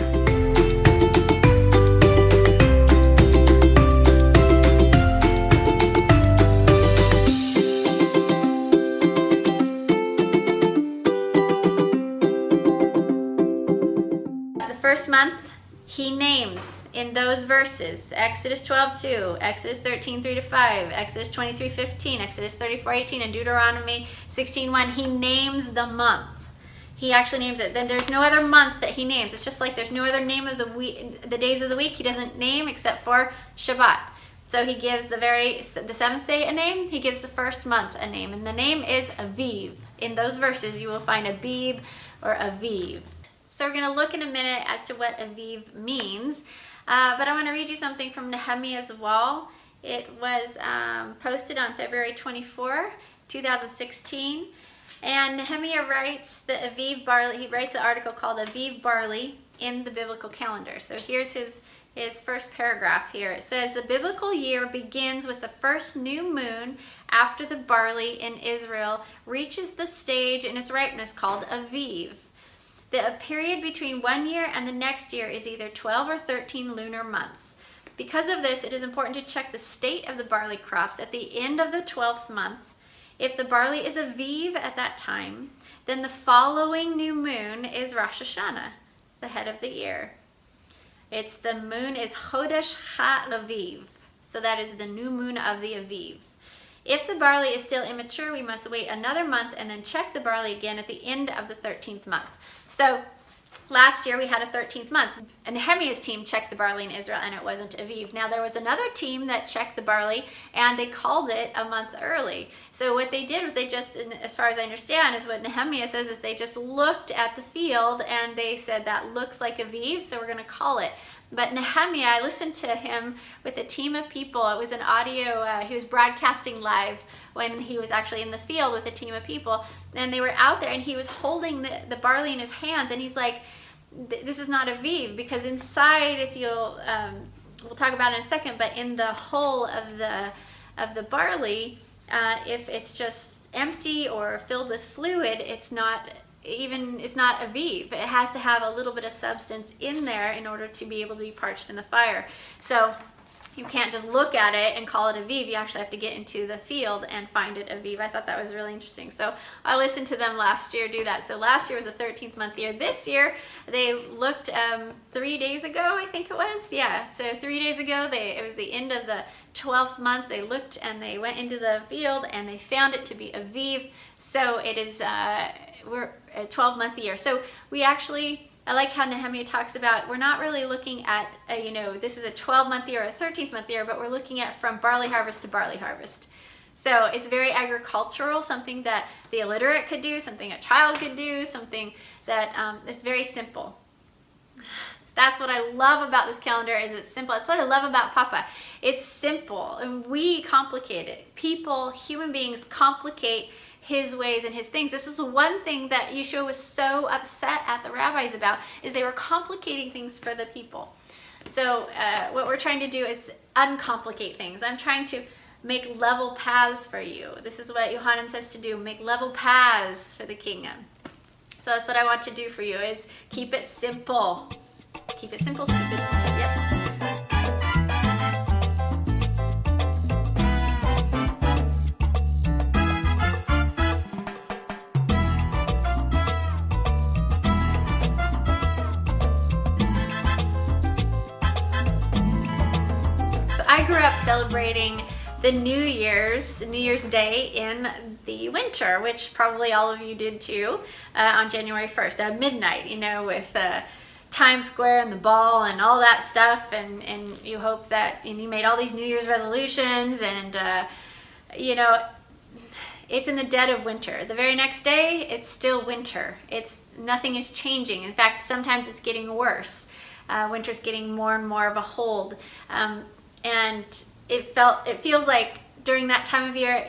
First month, he names in those verses, Exodus 12:2, Exodus 13:3-5, Exodus 23:15, Exodus 34:18, and Deuteronomy 16:1. He names the month. He actually names it. Then there's no other month that he names. It's just like there's no other name of the week, the days of the week he doesn't name except for Shabbat. So he gives the seventh day a name. He gives the first month a name, and the name is Aviv. In those verses, you will find Abib or Aviv. So we're going to look in a minute as to what Aviv means, but I want to read you something from Nehemiah's wall. It was posted on February 24, 2016, and Nehemiah writes the Aviv Barley. He writes an article called Aviv Barley in the biblical calendar. So here's his first paragraph here. It says, the biblical year begins with the first new moon after the barley in Israel reaches the stage in its ripeness called Aviv. The period between 1 year and the next year is either 12 or 13 lunar months. Because of this, it is important to check the state of the barley crops at the end of the 12th month. If the barley is Aviv at that time, then the following new moon is Rosh Hashanah, the head of the year. The moon is Chodesh HaAviv, so that is the new moon of the Aviv. If the barley is still immature, we must wait another month and then check the barley again at the end of the 13th month. So last year we had a 13th month, and Nehemiah's team checked the barley in Israel, and it wasn't Aviv. Now there was another team that checked the barley, and they called it a month early. So what they did was they just, as far as I understand, is what Nehemiah says, is they just looked at the field and they said that looks like Aviv, so we're going to call it. But Nehemiah, I listened to him with a team of people. It was an audio, he was broadcasting live when he was actually in the field with a team of people. And they were out there, and he was holding the barley in his hands, and he's like, this is not Aviv, because inside, if you'll, we'll talk about it in a second, but in the hull of the barley, if it's just empty or filled with fluid, it's not Aviv. It has to have a little bit of substance in there in order to be able to be parched in the fire. So you can't just look at it and call it Aviv. You actually have to get into the field and find it Aviv. I thought that was really interesting. So I listened to them last year do that. So last year was the 13th month year. This year they looked 3 days ago, I think it was. Yeah, so 3 days ago, it was the end of the 12th month. They looked and they went into the field and they found it to be Aviv. So it is, we're a 12-month year. So we actually, I like how Nehemiah talks about, we're not really looking at, this is a 12-month year or a 13th month year, but we're looking at from barley harvest to barley harvest. So it's very agricultural, something that the illiterate could do, something a child could do, something that it's very simple. That's what I love about this calendar, is it's simple. That's what I love about Papa. It's simple, and we complicate it. People, human beings, complicate his ways and his things. This is one thing that Yeshua was so upset at the rabbis about, is they were complicating things for the people. So what we're trying to do is uncomplicate things. I'm trying to make level paths for you. This is what Yohanan says to do, make level paths for the kingdom. So that's what I want to do for you, is keep it simple. Keep it simple, keep it, yep. I grew up celebrating the New Year's Day in the winter, which probably all of you did too, on January 1st at midnight, with Times Square and the ball and all that stuff, and you hope that, and you made all these New Year's resolutions, and it's in the dead of winter. The very next day, it's still winter. Nothing is changing. In fact, sometimes it's getting worse. Winter's getting more and more of a hold. And it feels like during that time of year,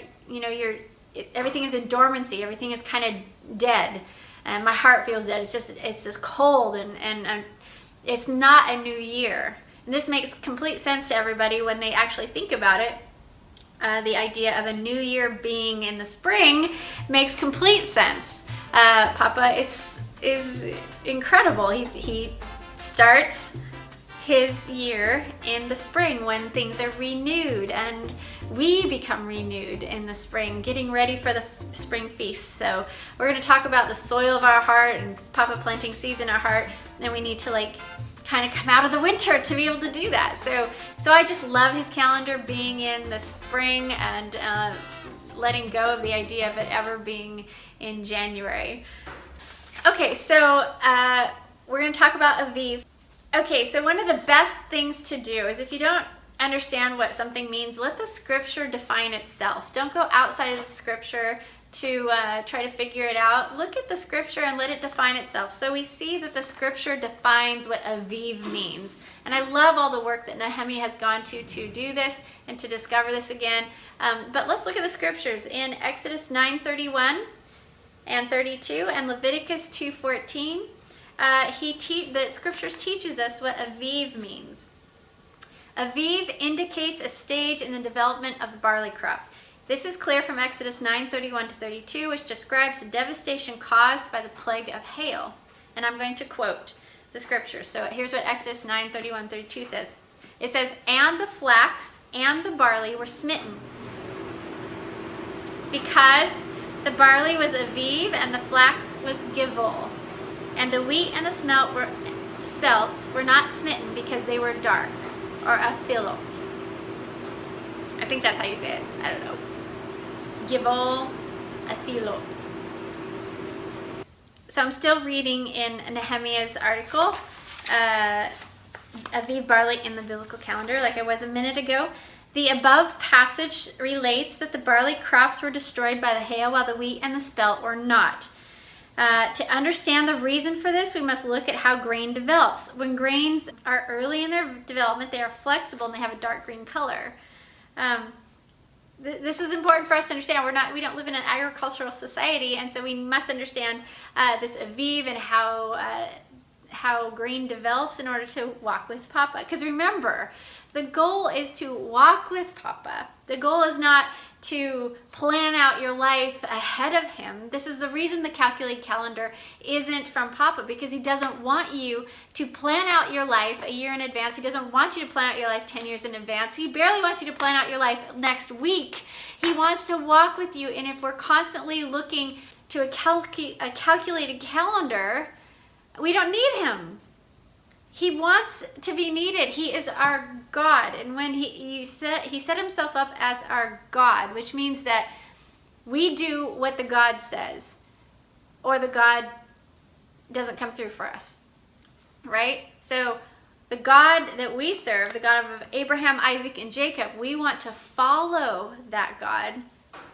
everything is in dormancy. Everything is kind of dead, and my heart feels dead. It's just cold, and it's not a new year. And this makes complete sense to everybody when they actually think about it. The idea of a new year being in the spring makes complete sense. Papa is incredible. He starts his year in the spring when things are renewed, and we become renewed in the spring, getting ready for the spring feast. So we're going to talk about the soil of our heart and Papa planting seeds in our heart, and we need to kind of come out of the winter to be able to do that. So I just love his calendar being in the spring, and letting go of the idea of it ever being in January. Okay, so we're going to talk about Aviv. Okay, so one of the best things to do is, if you don't understand what something means, let the scripture define itself. Don't go outside of scripture to try to figure it out. Look at the scripture and let it define itself. So we see that the scripture defines what Aviv means. And I love all the work that Nehemiah has gone to do this and to discover this again. But let's look at the scriptures. In Exodus 9:31 and 32 and Leviticus 2:14, the scriptures teaches us what Aviv means. Aviv indicates a stage in the development of the barley crop. This is clear from Exodus 9:31 to 32, which describes the devastation caused by the plague of hail. And I'm going to quote the scriptures. So here's what Exodus 9:31-32 says. It says, "And the flax and the barley were smitten, because the barley was Aviv and the flax was Givol. And the wheat and the spelt were not smitten because they were dark," or aphilot. I think that's how you say it. I don't know. Givol, aphilot. So I'm still reading in Nehemiah's article, Aviv barley in the biblical calendar, like I was a minute ago. The above passage relates that the barley crops were destroyed by the hail, while the wheat and the spelt were not. To understand the reason for this, we must look at how grain develops. When grains are early in their development, they are flexible and they have a dark green color. This is important for us to understand. We don't live in an agricultural society, and so we must understand this Aviv and how grain develops in order to walk with Papa. Because remember, the goal is to walk with Papa. The goal is not to plan out your life ahead of him. This is the reason the calculated calendar isn't from Papa, because he doesn't want you to plan out your life a year in advance. He doesn't want you to plan out your life 10 years in advance. He barely wants you to plan out your life next week. He wants to walk with you, and if we're constantly looking to a calculated calendar, we don't need him. He wants to be needed. He is our God. And when he set himself up as our God, which means that we do what the God says, or the God doesn't come through for us, right? So the God that we serve, the God of Abraham, Isaac, and Jacob, we want to follow that God,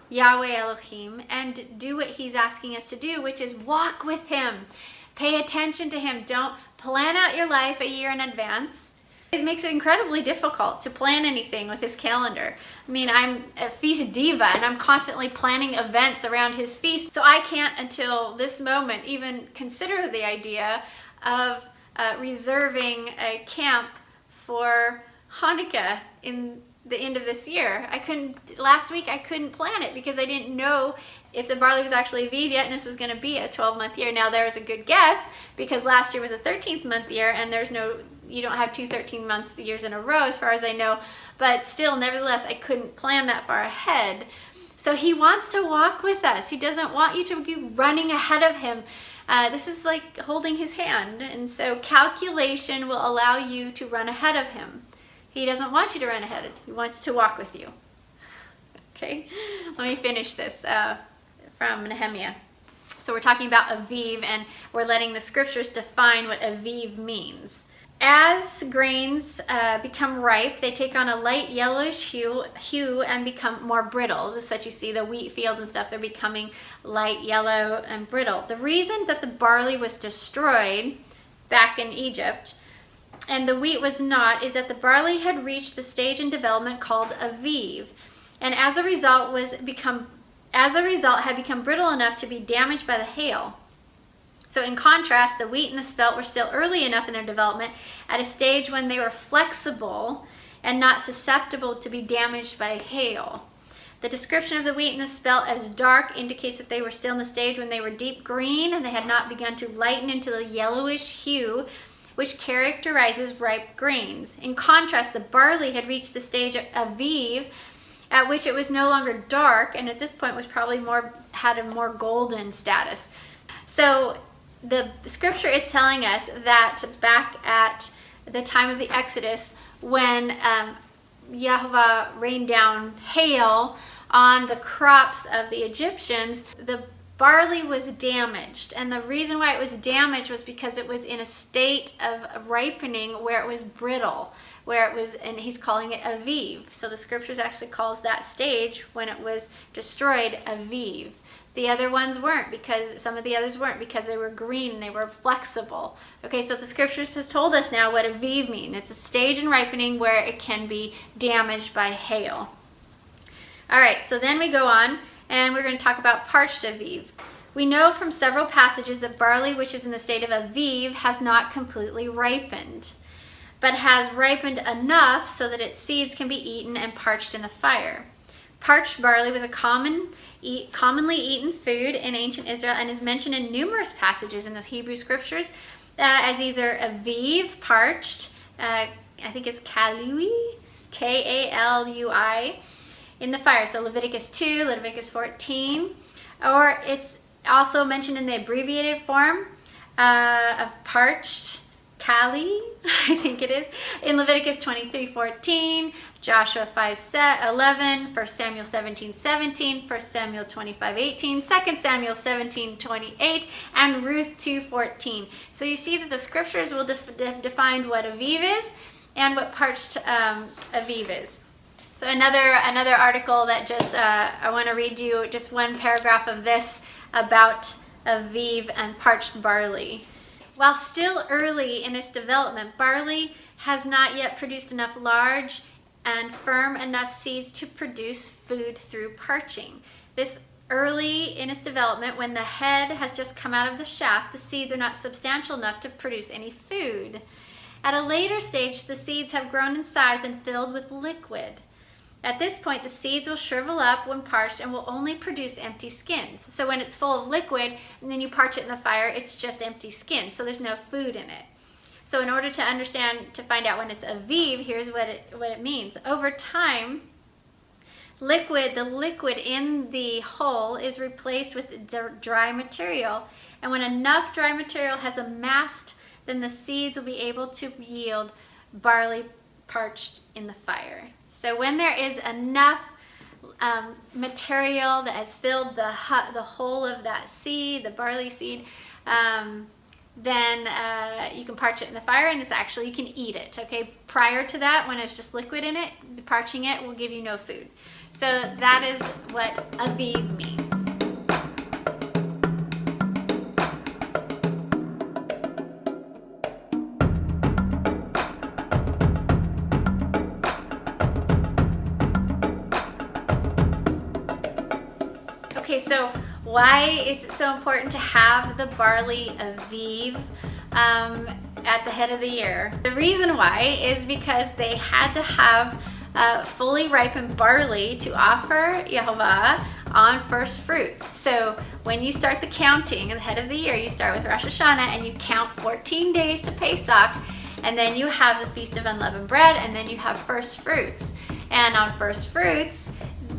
Yahweh Elohim, and do what he's asking us to do, which is walk with him. Pay attention to him. Don't plan out your life a year in advance. It makes it incredibly difficult to plan anything with his calendar. I mean, I'm a feast diva, and I'm constantly planning events around his feast. So I can't, until this moment, even consider the idea of reserving a camp for Hanukkah in the end of this year. Last week I couldn't plan it because I didn't know if the barley was actually Aviv yet, and this was going to be a 12-month year. Now there was a good guess, because last year was a 13th month year, and you don't have two 13-month years in a row as far as I know, but still, nevertheless, I couldn't plan that far ahead. So he wants to walk with us. He doesn't want you to be running ahead of him. This is like holding his hand, and so calculation will allow you to run ahead of him. He doesn't want you to run ahead. He wants to walk with you. Okay, let me finish this from Nehemiah. So we're talking about Aviv, and we're letting the scriptures define what Aviv means. As grains become ripe, they take on a light yellowish hue and become more brittle. This is what you see, the wheat fields and stuff, they're becoming light yellow and brittle. The reason that the barley was destroyed back in Egypt and the wheat was not is that the barley had reached the stage in development called Aviv, and as a result had become brittle enough to be damaged by the hail. So in contrast, the wheat and the spelt were still early enough in their development, at a stage when they were flexible and not susceptible to be damaged by hail. The description of the wheat and the spelt as dark indicates that they were still in the stage when they were deep green and they had not begun to lighten into the yellowish hue which characterizes ripe grains. In contrast, the barley had reached the stage of Aviv, at which it was no longer dark, and at this point was probably had a more golden status. So the scripture is telling us that back at the time of the Exodus, when Yahweh rained down hail on the crops of the Egyptians, the barley was damaged, and the reason why it was damaged was because it was in a state of ripening where it was brittle, and he's calling it Aviv. So the scriptures actually calls that stage when it was destroyed Aviv. The other ones weren't, because some of the others weren't, because they were green and they were flexible. Okay, so the scriptures has told us now what Aviv means. It's a stage in ripening where it can be damaged by hail. All right, so then we go on, and we're going to talk about parched Aviv. We know from several passages that barley, which is in the state of Aviv, has not completely ripened, but has ripened enough so that its seeds can be eaten and parched in the fire. Parched barley was a commonly eaten food in ancient Israel and is mentioned in numerous passages in the Hebrew scriptures as either Aviv, parched, I think it's kalui, Kalui, in the fire. So Leviticus 2, Leviticus 14, or it's also mentioned in the abbreviated form of parched, Kali, I think it is, in Leviticus 23:14, Joshua 5:11, 1 Samuel 17:17, 1 Samuel 25:18, 2 Samuel 17:28, and Ruth 2:14. So you see that the scriptures will define what Aviv is and what parched Aviv is. So another article that just I want to read you just one paragraph of this about Aviv and parched barley. While still early in its development, barley has not yet produced enough large and firm enough seeds to produce food through parching. This Early in its development, when the head has just come out of the shaft, the seeds are not substantial enough to produce any food. At a later stage, the seeds have grown in size and filled with liquid. At this point, the seeds will shrivel up when parched and will only produce empty skins. So when it's full of liquid and then you parch it in the fire, it's just empty skins, so there's no food in it. So in order to find out when it's Aviv, here's what it means. Over time, the liquid in the hull is replaced with dry material. And when enough dry material has amassed, then the seeds will be able to yield barley parched in the fire. So when there is enough material that has filled the whole of that seed, the barley seed, then you can parch it in the fire, and you can eat it. Okay, prior to that, when it's just liquid in it, parching it will give you no food. So that is what Aviv means. Okay, so why is it so important to have the barley Aviv at the head of the year? The reason why is because they had to have fully ripened barley to offer Yehovah on first fruits. So when you start the counting at the head of the year, you start with Rosh Hashanah and you count 14 days to Pesach, and then you have the Feast of Unleavened Bread, and then you have first fruits. And on first fruits,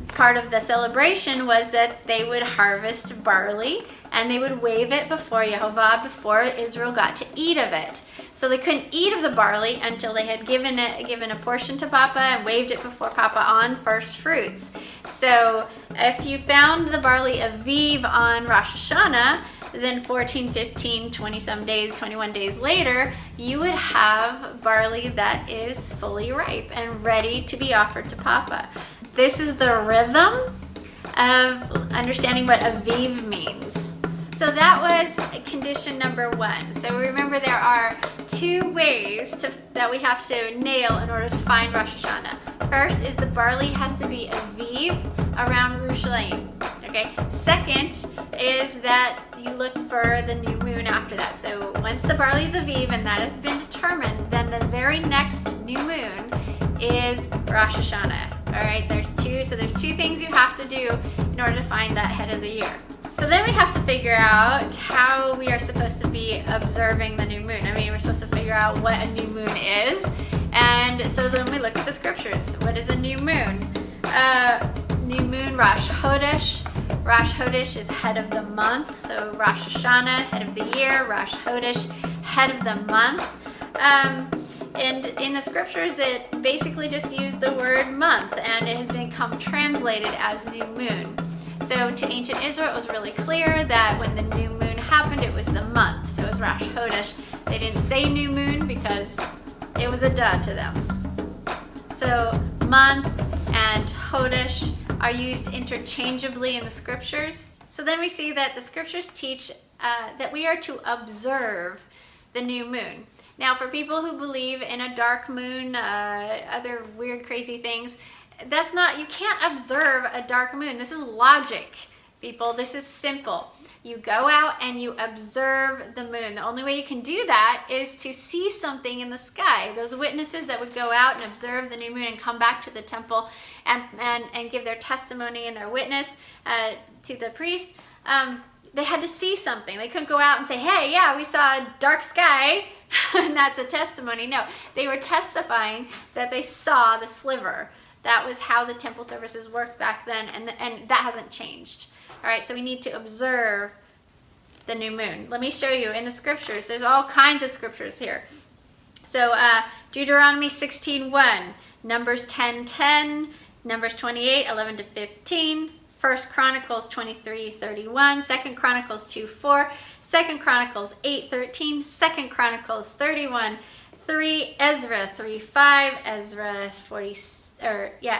part of the celebration was that they would harvest barley and they would wave it before Yehovah before Israel got to eat of it. So they couldn't eat of the barley until they had given a portion to Papa and waved it before Papa on first fruits. So if you found the barley Aviv on Rosh Hashanah, then 14, 15, 20-some days, 21 days later, you would have barley that is fully ripe and ready to be offered to Papa. This is the rhythm of understanding what Aviv means. So that was condition number 1. So remember, there are 2 ways that we have to nail in order to find Rosh Hashanah. First is the barley has to be Aviv around Yerushalayim. Okay. Second is that you look for the new moon after that. So once the barley is Aviv and that has been determined, then the very next new moon is Rosh Hashanah. All right, there's 2 things you have to do in order to find that head of the year. So then we have to figure out how we are supposed to be observing the new moon. I mean, we're supposed to figure out what a new moon is. And so then we look at the scriptures. What is a new moon? New moon, Rosh Chodesh. Rosh Chodesh is head of the month. So Rosh Hashanah, head of the year. Rosh Chodesh, head of the month. And in the scriptures, it basically just used the word month, and it has become translated as new moon. So to ancient Israel, it was really clear that when the new moon happened, it was the month. So it was Rosh Chodesh. They didn't say new moon because it was a duh to them. So month and Chodesh are used interchangeably in the scriptures. So then we see that the scriptures teach that we are to observe the new moon. Now, for people who believe in a dark moon, other weird, crazy things, you can't observe a dark moon. This is logic, people. This is simple. You go out and you observe the moon. The only way you can do that is to see something in the sky. Those witnesses that would go out and observe the new moon and come back to the temple and give their testimony and their witness to the priest, they had to see something. They couldn't go out and say, hey, yeah, we saw a dark sky, and that's a testimony. No, they were testifying that they saw the sliver. That was how the temple services worked back then, and that hasn't changed. All right, so we need to observe the new moon. Let me show you in the scriptures. There's all kinds of scriptures here. So Deuteronomy 16:1, Numbers 10:10, Numbers 28:11-15, 1 Chronicles 23:31, 2 Chronicles 2:4, 2 Chronicles 8:13, 2 Chronicles 31:3, Ezra 3:5,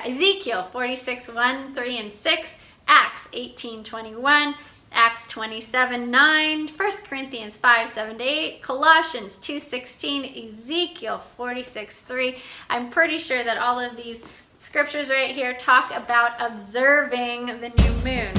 Ezekiel 46:1, 3, and 6, Acts 18:21, Acts 27:9, 1 Corinthians 5:7-8, Colossians 2:16, Ezekiel 46:3. I'm pretty sure that all of these scriptures right here talk about observing the new moon.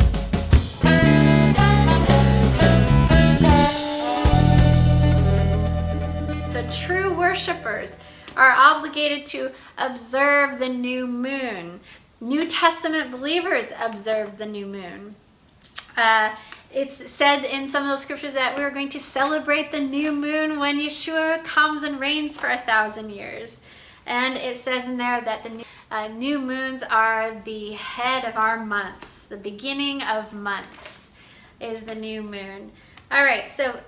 worshipers are obligated to observe the new moon. New Testament believers observe the new moon. It's said in some of those scriptures that we're going to celebrate the new moon when Yeshua comes and reigns for 1,000 years. And it says in there that the new moons are the head of our months. The beginning of months is the new moon. All right, so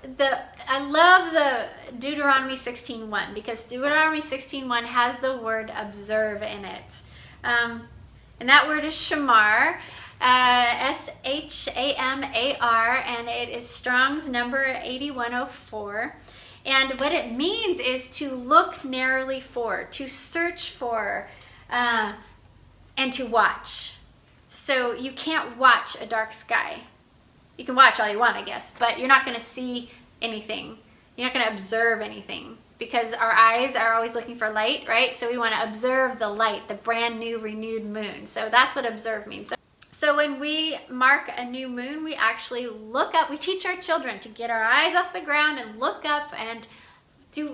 I love the Deuteronomy 16:1 because Deuteronomy 16:1 has the word observe in it. And that word is shamar, S-H-A-M-A-R, and it is Strong's number 8104. And what it means is to look narrowly for, to search for, and to watch. So you can't watch a dark sky. You can watch all you want, I guess, but you're not going to see anything. You're not going to observe anything because our eyes are always looking for light, right? So we want to observe the light, the brand new renewed moon. So that's what observe means. So when we mark a new moon, we actually look up. We teach our children to get our eyes off the ground and look up and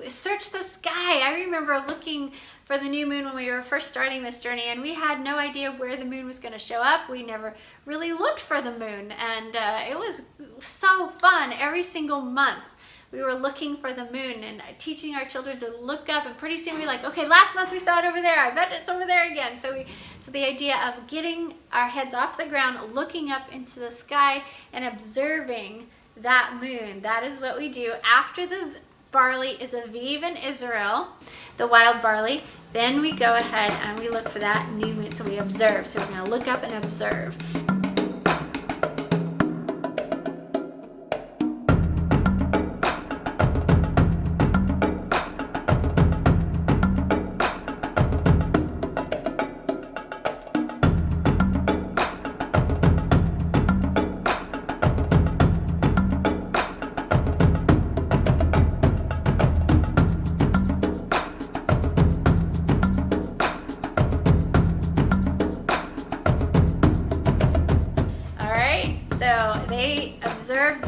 search the sky. I remember looking for the new moon when we were first starting this journey, and we had no idea where the moon was going to show up. We never really looked for the moon, and it was so fun. Every single month we were looking for the moon and teaching our children to look up, and pretty soon we were like, okay, last month we saw it over there, I bet it's over there again. So the idea of getting our heads off the ground, looking up into the sky and observing that moon, that is what we do after the barley is Aviv in Israel, the wild barley. Then we go ahead and we look for that new moon. So we observe. So we're going to look up and observe.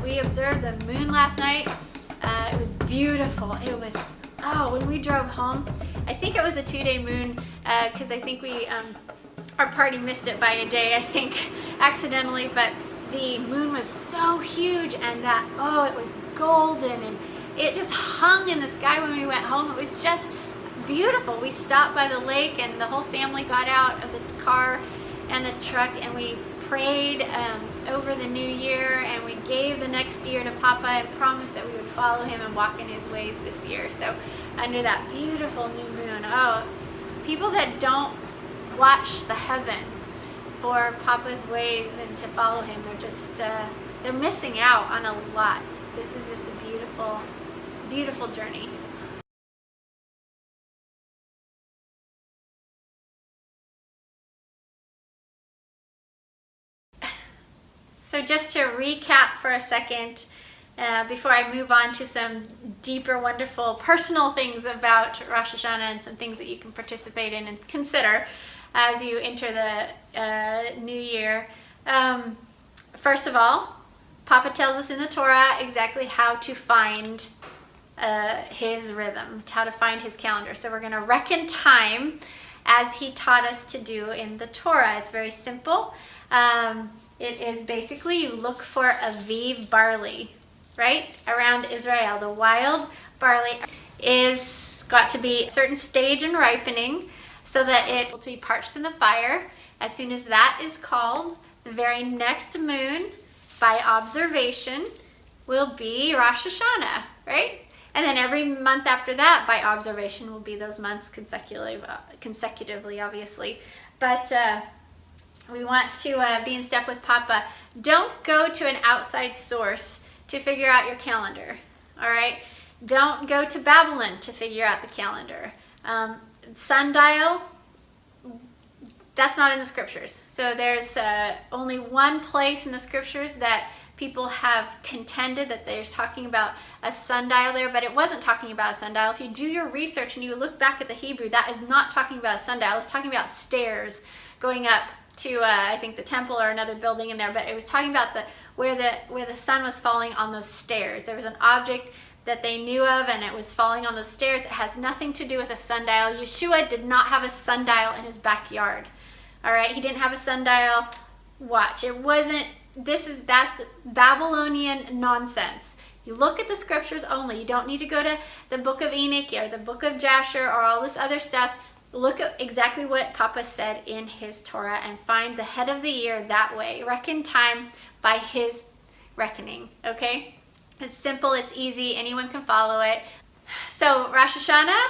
We observed the moon last night. It was beautiful. It was, when we drove home, I think it was a 2-day moon because I think our party missed it by a day, I think, accidentally, but the moon was so huge and it was golden and it just hung in the sky when we went home. It was just beautiful. We stopped by the lake and the whole family got out of the car and the truck and we prayed over the new year, and we gave the next year to Papa and promised that we would follow him and walk in his ways this year. So under that beautiful new moon, people that don't watch the heavens for Papa's ways and to follow him, they're missing out on a lot. This is just a beautiful, beautiful journey. So just to recap for a second, before I move on to some deeper, wonderful, personal things about Rosh Hashanah and some things that you can participate in and consider as you enter the new year. First of all, Papa tells us in the Torah exactly how to find his rhythm, how to find his calendar. So we're going to reckon time as he taught us to do in the Torah. It's very simple. It is basically you look for Aviv barley, right, around Israel. The wild barley is got to be a certain stage in ripening so that it will be parched in the fire. As soon as that is called, the very next moon, by observation, will be Rosh Hashanah, right? And then every month after that, by observation, will be those months consecutively, obviously. But we want to be in step with Papa. Don't go to an outside source to figure out your calendar, all right? Don't go to Babylon to figure out the calendar. Sundial, that's not in the scriptures. So there's only one place in the scriptures that people have contended that there's talking about a sundial there, but it wasn't talking about a sundial. If you do your research and you look back at the Hebrew, that is not talking about a sundial. It's talking about stairs going up to I think the temple or another building in there, but it was talking about where the sun was falling on those stairs. There was an object that they knew of, and it was falling on the stairs. It has nothing to do with a sundial. Yeshua did not have a sundial in his backyard. All right, he didn't have a sundial. Watch, it wasn't, that's Babylonian nonsense. You look at the scriptures only. You don't need to go to the book of Enoch or the book of Jasher or all this other stuff. Look at exactly what Papa said in his Torah and find the head of the year that way. Reckon time by his reckoning, okay? It's simple, it's easy, anyone can follow it. So Rosh Hashanah,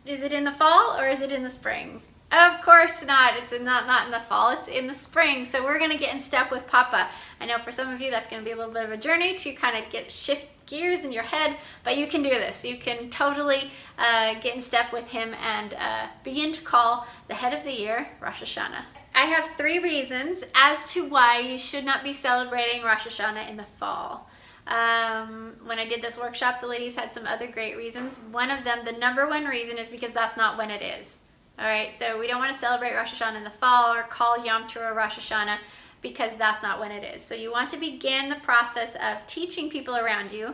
is it in the fall or is it in the spring? Of course not. It's not in the fall, it's in the spring. So we're gonna get in step with Papa. I know for some of you that's gonna be a little bit of a journey to kind of shift gears in your head, but you can do this. You can totally get in step with him and begin to call the head of the year Rosh Hashanah. I have 3 reasons as to why you should not be celebrating Rosh Hashanah in the fall. When I did this workshop, the ladies had some other great reasons. One of them, the number 1 reason, is because that's not when it is. All right, so we don't want to celebrate Rosh Hashanah in the fall or call Yom Teruah Rosh Hashanah because that's not when it is. So you want to begin the process of teaching people around you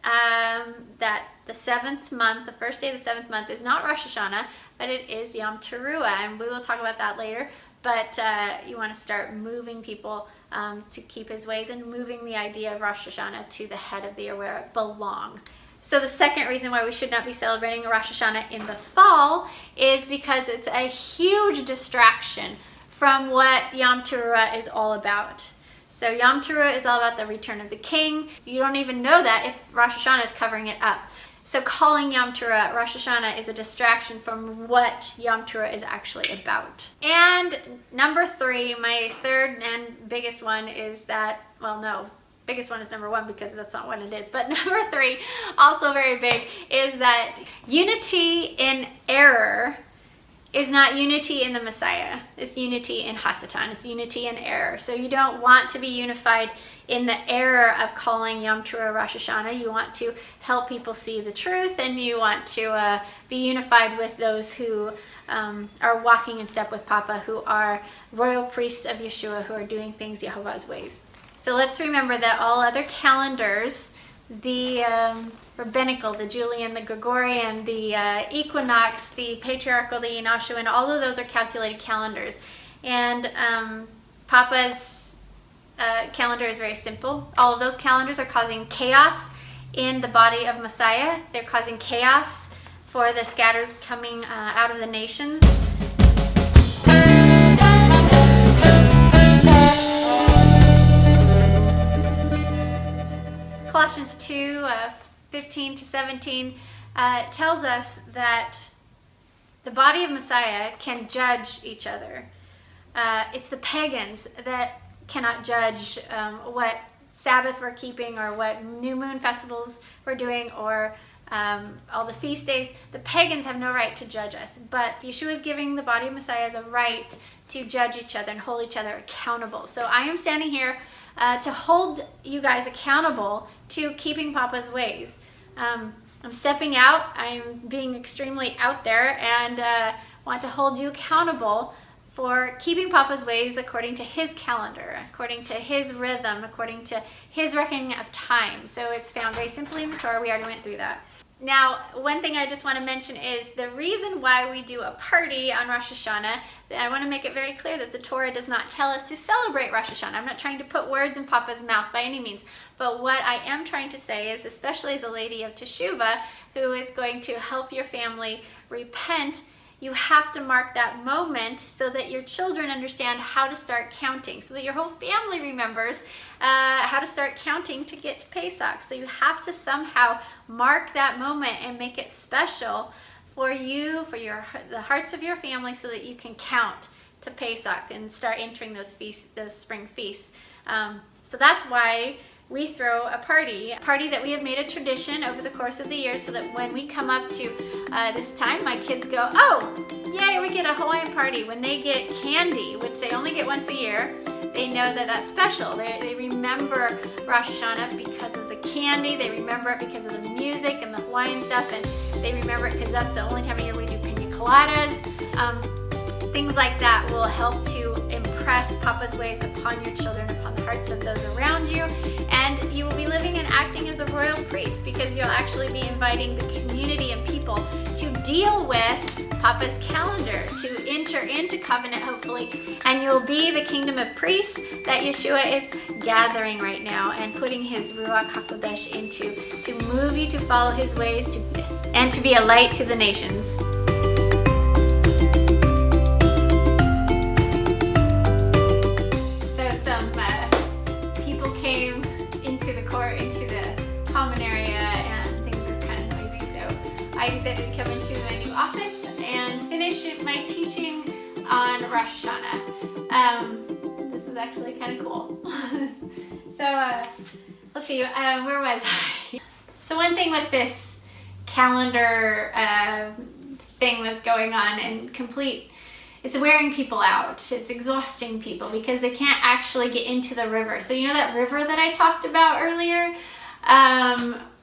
that the 7th month, the first day of the 7th month, is not Rosh Hashanah, but it is Yom Teruah, and we will talk about that later. But you want to start moving people to keep his ways and moving the idea of Rosh Hashanah to the head of the year where it belongs. So the second reason why we should not be celebrating Rosh Hashanah in the fall is because it's a huge distraction from what Yom Teruah is all about. So Yom Teruah is all about the return of the king. You don't even know that if Rosh Hashanah is covering it up. So calling Yom Teruah Rosh Hashanah is a distraction from what Yom Teruah is actually about. And number 3, my third and biggest one is that, well, no, biggest one is number 1 because that's not what it is. But number 3, also very big, is that unity in error is not unity in the Messiah. It's unity in Hasatan. It's unity in error. So you don't want to be unified in the error of calling Yom Teruah Rosh Hashanah. You want to help people see the truth, and you want to be unified with those who are walking in step with Papa, who are royal priests of Yeshua, who are doing things Yehovah's ways. So let's remember that all other calendars, the rabbinical, the Julian, the Gregorian, the equinox, the patriarchal, the Enochian, all of those are calculated calendars. And Papa's calendar is very simple. All of those calendars are causing chaos in the body of Messiah. They're causing chaos for the scattered coming out of the nations. Colossians 2, 15 to 17 tells us that the body of Messiah can judge each other. It's the pagans that cannot judge what Sabbath we're keeping or what new moon festivals we're doing or all the feast days. The pagans have no right to judge us, but Yeshua is giving the body of Messiah the right to judge each other and hold each other accountable. So I am standing here to hold you guys accountable to keeping Papa's ways. I'm stepping out, I'm being extremely out there, and want to hold you accountable for keeping Papa's ways according to his calendar, according to his rhythm, according to his reckoning of time. So it's found very simply in the Torah. We already went through that. Now, one thing I just want to mention is the reason why we do a party on Rosh Hashanah. I want to make it very clear that the Torah does not tell us to celebrate Rosh Hashanah. I'm not trying to put words in Papa's mouth by any means. But what I am trying to say is, especially as a lady of Teshuvah who is going to help your family repent, you have to mark that moment so that your children understand how to start counting, so that your whole family remembers how to start counting to get to Pesach. So you have to somehow mark that moment and make it special for you, for the hearts of your family, so that you can count to Pesach and start entering those feasts, those spring feasts. So that's why we throw a party that we have made a tradition over the course of the year, so that when we come up to this time, my kids go, oh, yay, we get a Hawaiian party. When they get candy, which they only get once a year, they know that that's special. They remember Rosh Hashanah because of the candy. They remember it because of the music and the Hawaiian stuff, and they remember it because that's the only time of year we do pina coladas. Things like that will help to impress Papa's ways upon your children, upon the hearts of those around you, and you will be living and acting as a royal priests, because you'll actually be inviting the community of people to deal with Papa's calendar, to enter into covenant, hopefully, and you'll be the kingdom of priests that Yeshua is gathering right now and putting his Ruach HaKodesh into, to move you to follow his ways and to be a light to the nations. So some people came into the court, into the common area, and things were kind of noisy, so I decided to come into my new office and finish my teaching on Rosh Hashanah. This is actually kind of cool. So let's see, where was I? So one thing with this calendar thing that's going on, and it's wearing people out. It's exhausting people because they can't actually get into the river. So you know that river that I talked about earlier?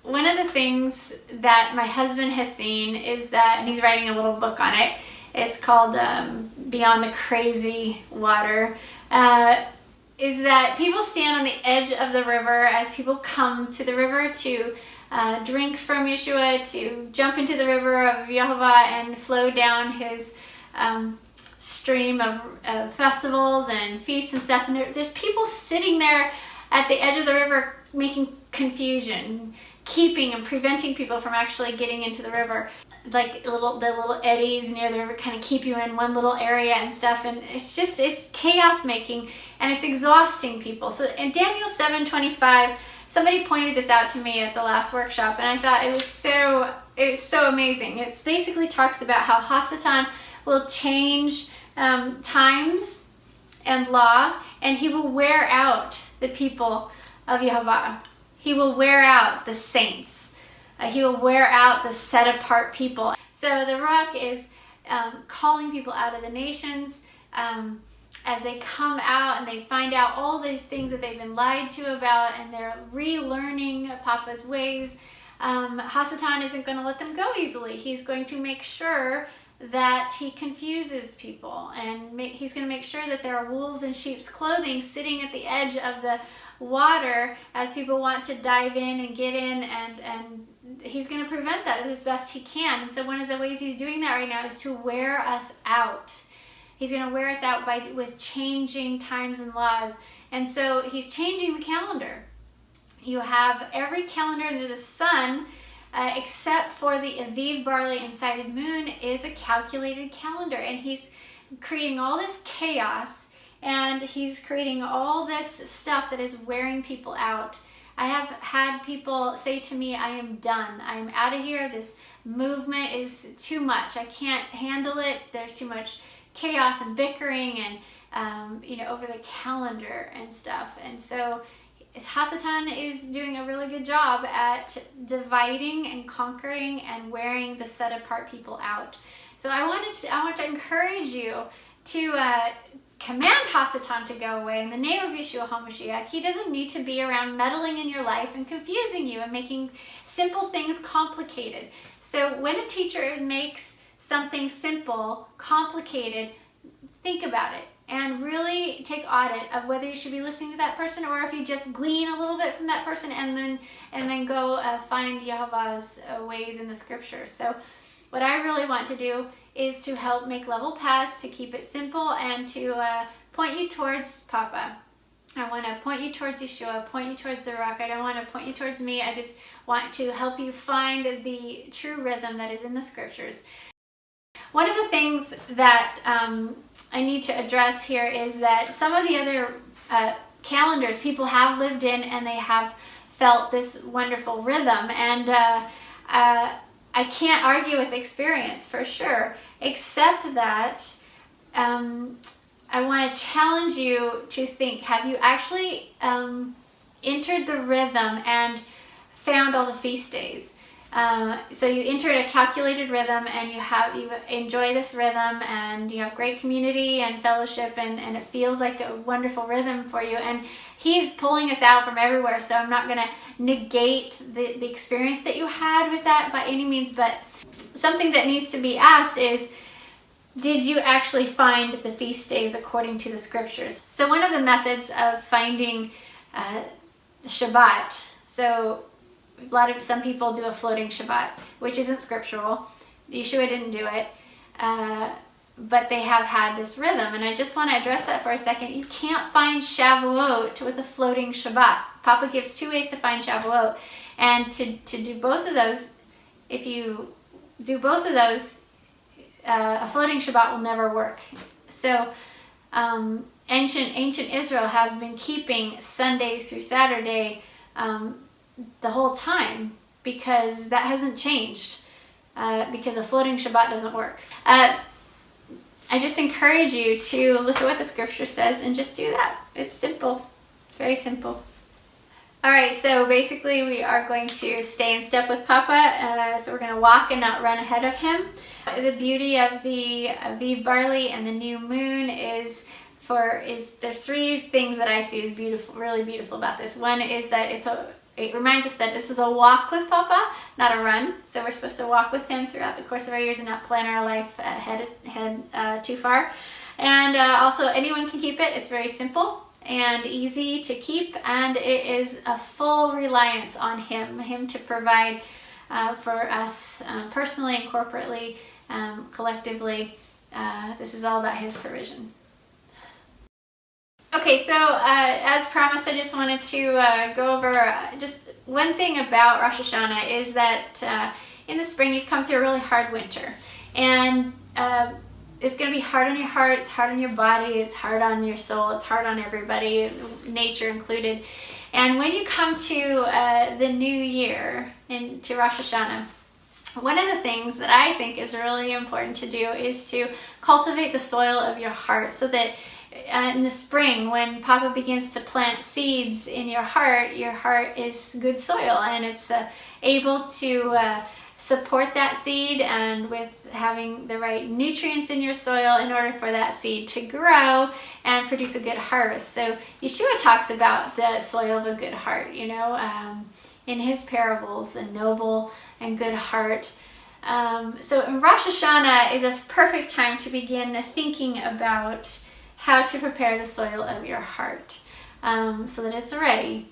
One of the things that my husband has seen is that, and he's writing a little book on it, it's called Beyond the Crazy Water, is that people stand on the edge of the river as people come to the river to drink from Yeshua, to jump into the river of Yehovah and flow down his stream of festivals and feasts and stuff. And there's people sitting there at the edge of the river making confusion, keeping and preventing people from actually getting into the river. Like the little eddies near the river kind of keep you in one little area and stuff, and it's chaos making, and it's exhausting people. So in Daniel 7:25, somebody pointed this out to me at the last workshop, and I thought it was so amazing. It basically talks about how Hasatan will change times and law, and he will wear out the people of Yehovah. He will wear out the saints. He will wear out the set-apart people. So the Ruach is calling people out of the nations as they come out and they find out all these things that they've been lied to about, and they're relearning Papa's ways. Hasatan isn't going to let them go easily. He's going to make sure that he confuses people, and he's going to make sure that there are wolves in sheep's clothing sitting at the edge of the water as people want to dive in and get in, and he's going to prevent that as best he can. And so one of the ways he's doing that right now is to wear us out. He's going to wear us out with changing times and laws. And so he's changing the calendar. You have every calendar under the sun, except for the Aviv, Barley, and sighted moon, is a calculated calendar. And he's creating all this chaos, and he's creating all this stuff that is wearing people out. I have had people say to me, I am done. I am out of here. This movement is too much. I can't handle it. There's too much chaos and bickering and over the calendar and stuff. And so Hasatan is doing a really good job at dividing and conquering and wearing the set apart people out. So I want to encourage you to command Hasatan to go away in the name of Yeshua HaMashiach. He doesn't need to be around meddling in your life and confusing you and making simple things complicated. So when a teacher makes something simple complicated, think about it and really take audit of whether you should be listening to that person, or if you just glean a little bit from that person and then go find Yehovah's ways in the scriptures. So what I really want to do is to help make level paths, to keep it simple, and to point you towards Papa. I want to point you towards Yeshua, point you towards the Ruach. I don't want to point you towards me. I just want to help you find the true rhythm that is in the scriptures. One of the things that I need to address here is that some of the other calendars people have lived in, and they have felt this wonderful rhythm, and I can't argue with experience for sure, except that I want to challenge you to think, have you actually entered the rhythm and found all the feast days? So you entered a calculated rhythm, and you enjoy this rhythm, and you have great community and fellowship, and it feels like a wonderful rhythm for you. And he's pulling us out from everywhere, so I'm not going to negate the experience that you had with that by any means, but something that needs to be asked is, did you actually find the feast days according to the scriptures? So one of the methods of finding Shabbat, so some people do a floating Shabbat, which isn't scriptural. Yeshua didn't do it, but they have had this rhythm, and I just want to address that for a second. You can't find Shavuot with a floating Shabbat. Papa gives 2 ways to find Shavuot, and to do both of those, if you do both of those, a floating Shabbat will never work. So ancient Israel has been keeping Sunday through Saturday the whole time, because that hasn't changed, because a floating Shabbat doesn't work. I just encourage you to look at what the scripture says and just do that. It's simple. It's very simple. All right, so basically we are going to stay in step with Papa. So we're going to walk and not run ahead of him. The beauty of the Aviv barley and the new moon is there's 3 things that I see as beautiful, really beautiful about this. One is that it reminds us that this is a walk with Papa, not a run. So we're supposed to walk with him throughout the course of our years and not plan our life ahead too far. And also, anyone can keep it. It's very simple and easy to keep, and it is a full reliance on him to provide for us personally and corporately, collectively. This is all about his provision. Okay, so as promised, I just wanted to go over just one thing about Rosh Hashanah is that in the spring you've come through a really hard winter, and it's going to be hard on your heart, it's hard on your body, it's hard on your soul, it's hard on everybody, nature included. And when you come to the new year, to Rosh Hashanah, one of the things that I think is really important to do is to cultivate the soil of your heart, so that in the spring, when Papa begins to plant seeds in your heart is good soil, and it's able to support that seed, and with having the right nutrients in your soil in order for that seed to grow and produce a good harvest. So Yeshua talks about the soil of a good heart, in his parables, the noble and good heart. So Rosh Hashanah is a perfect time to begin thinking about how to prepare the soil of your heart, so that it's ready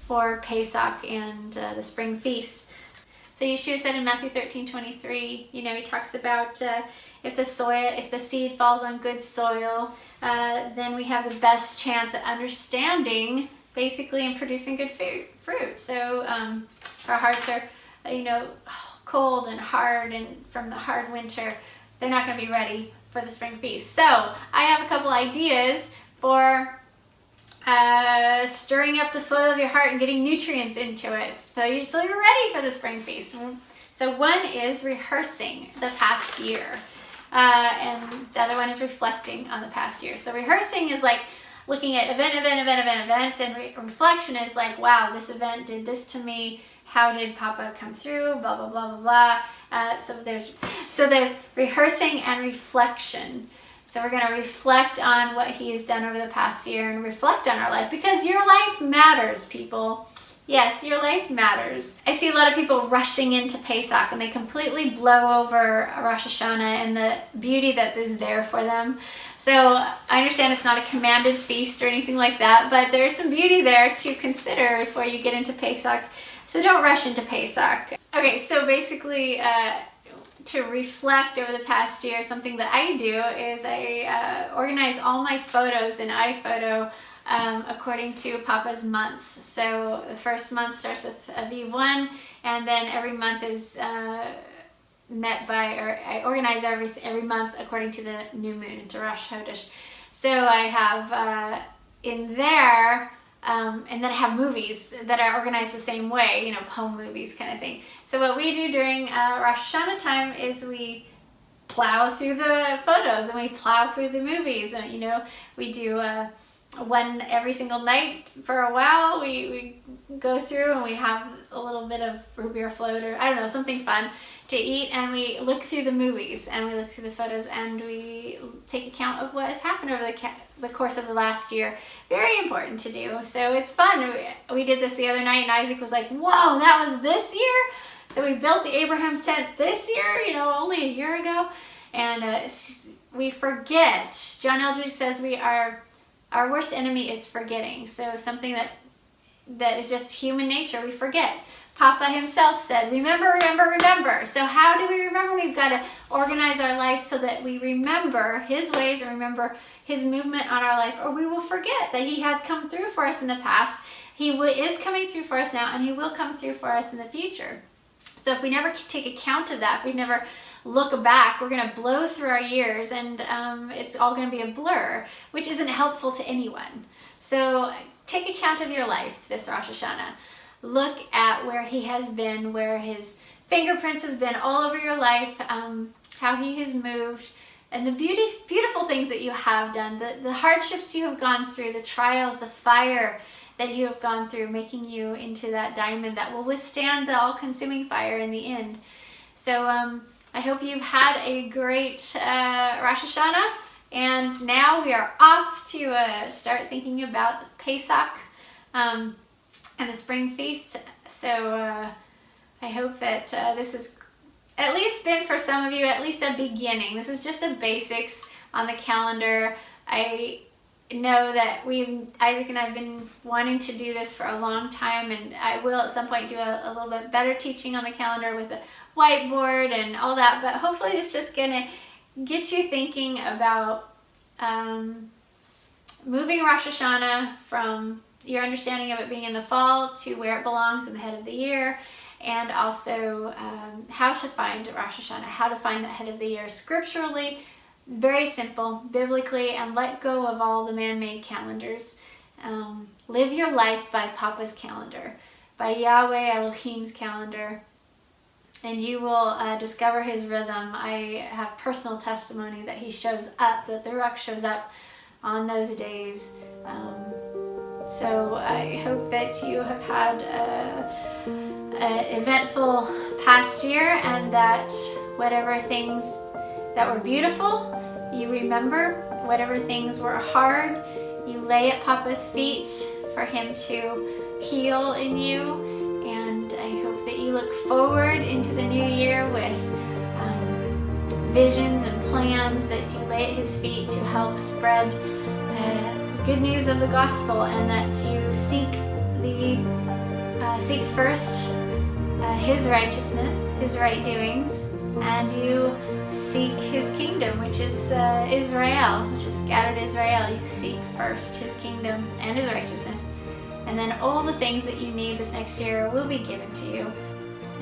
for Pesach and the spring feasts. So Yeshua said in Matthew 13:23, he talks about if the seed falls on good soil, then we have the best chance at understanding, basically, and producing good fruit. So our hearts are, cold and hard, and from the hard winter, they're not going to be ready for the spring feast. So I have a couple ideas for stirring up the soil of your heart and getting nutrients into it, so you're ready for the spring feast. So one is rehearsing the past year, and the other one is reflecting on the past year. So rehearsing is like looking at event, and reflection is like, wow, this event did this to me. How did Papa come through? Blah blah blah blah blah. So there's rehearsing and reflection. So we're going to reflect on what he has done over the past year and reflect on our life, because your life matters, people. Yes, your life matters. I see a lot of people rushing into Pesach, and they completely blow over Rosh Hashanah and the beauty that is there for them. So I understand it's not a commanded feast or anything like that, but there's some beauty there to consider before you get into Pesach. So don't rush into Pesach. Okay, so basically, to reflect over the past year, something that I do is I organize all my photos in iPhoto according to Papa's months. So the first month starts with Aviv 1, and then every month is I organize every month according to the new moon, to Rosh Hashanah. So I have in there, and then I have movies that are organized the same way, home movies kind of thing. So what we do during Rosh Hashanah time is we plow through the photos and we plow through the movies. And, we do one every single night for a while. We go through and we have a little bit of root beer float, or I don't know, something fun to eat, and we look through the movies and we look through the photos and we take account of what has happened over the course of the last year. Very important to do. So it's fun. We did this the other night, and Isaac was like, whoa, that was this year? So we built the Abraham's tent this year, only a year ago. And we forget. John Eldridge says our worst enemy is forgetting. So something that that is just human nature. We forget. Papa himself said, remember, remember, remember. So how do we remember? We've got to organize our life so that we remember his ways and remember his movement on our life, or we will forget that he has come through for us in the past. He is coming through for us now, and he will come through for us in the future. So if we never take account of that, if we never look back, we're going to blow through our years, and it's all going to be a blur, which isn't helpful to anyone. So take account of your life this Rosh Hashanah. Look at where he has been, where his fingerprints has been all over your life, how he has moved, and the beautiful things that you have done, the hardships you have gone through, the trials, the fire that you have gone through, making you into that diamond that will withstand the all-consuming fire in the end. So I hope you've had a great Rosh Hashanah, and now we are off to start thinking about Pesach and the spring feast. So I hope that this has at least been, for some of you, at least a beginning. This is just a basics on the calendar. I know that Isaac and I have been wanting to do this for a long time, and I will at some point do a little bit better teaching on the calendar with a whiteboard and all that, but hopefully it's just gonna get you thinking about moving Rosh Hashanah from your understanding of it being in the fall to where it belongs in the head of the year, and also how to find Rosh Hashanah, how to find the head of the year scripturally. Very simple, biblically, and let go of all the man-made calendars. Live your life by Papa's calendar, by Yahweh Elohim's calendar, and you will discover his rhythm. I have personal testimony that he shows up, that the Ruach shows up on those days. So I hope that you have had an eventful past year, and that whatever things that were beautiful, you remember. Whatever things were hard, you lay at Papa's feet for him to heal in you. And I hope that you look forward into the new year with visions and plans that you lay at his feet to help spread good news of the gospel, and that you seek first his righteousness, his right doings, and you seek his kingdom, which is Israel, which is scattered Israel. You seek first his kingdom and his righteousness, and then all the things that you need this next year will be given to you.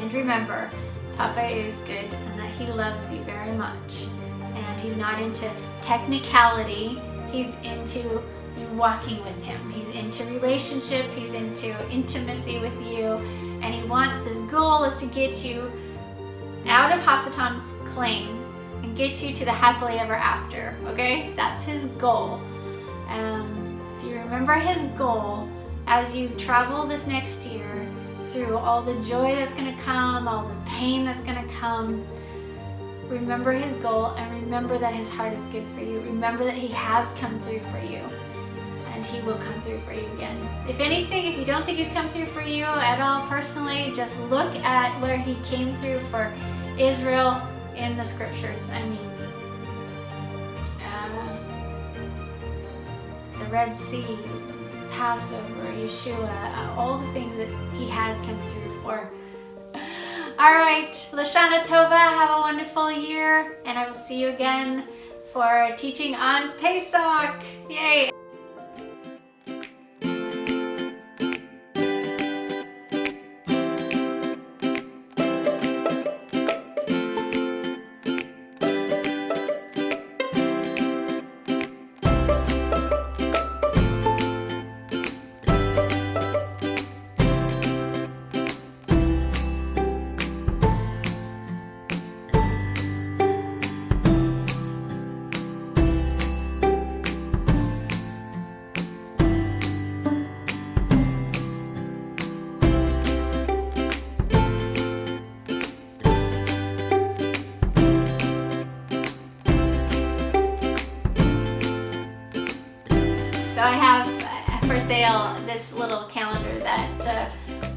And remember, Papa is good, and that he loves you very much, and he's not into technicality. He's into you walking with him. He's into relationship. He's into intimacy with you, and he wants, this goal is to get you out of Hasatan's claim and get you to the happily ever after. Okay, that's his goal. If you remember his goal as you travel this next year through all the joy that's going to come, all the pain that's going to come, remember his goal, and remember that his heart is good for you. Remember that he has come through for you, and he will come through for you again. If anything, if you don't think he's come through for you at all personally, just look at where he came through for Israel in the scriptures. I mean, the Red Sea, Passover, Yeshua, all the things that he has come through for. All right, Lashana Tova, have a wonderful year, and I will see you again for teaching on Pesach. Yay! So I have for sale this little calendar that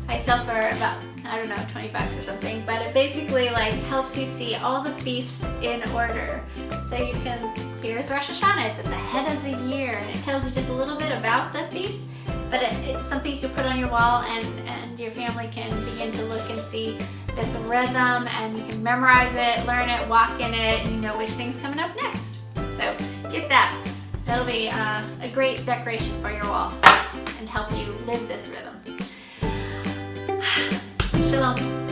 I sell for about, I don't know, 20 bucks or something, but it basically like helps you see all the feasts in order. So you can, here's Rosh Hashanah, it's at the head of the year, and it tells you just a little bit about the feast, but it's something you can put on your wall, and your family can begin to look and see this rhythm, and you can memorize it, learn it, walk in it, and you know which thing's coming up next. So get that. That'll be a great decoration for your wall and help you live this rhythm. Shalom.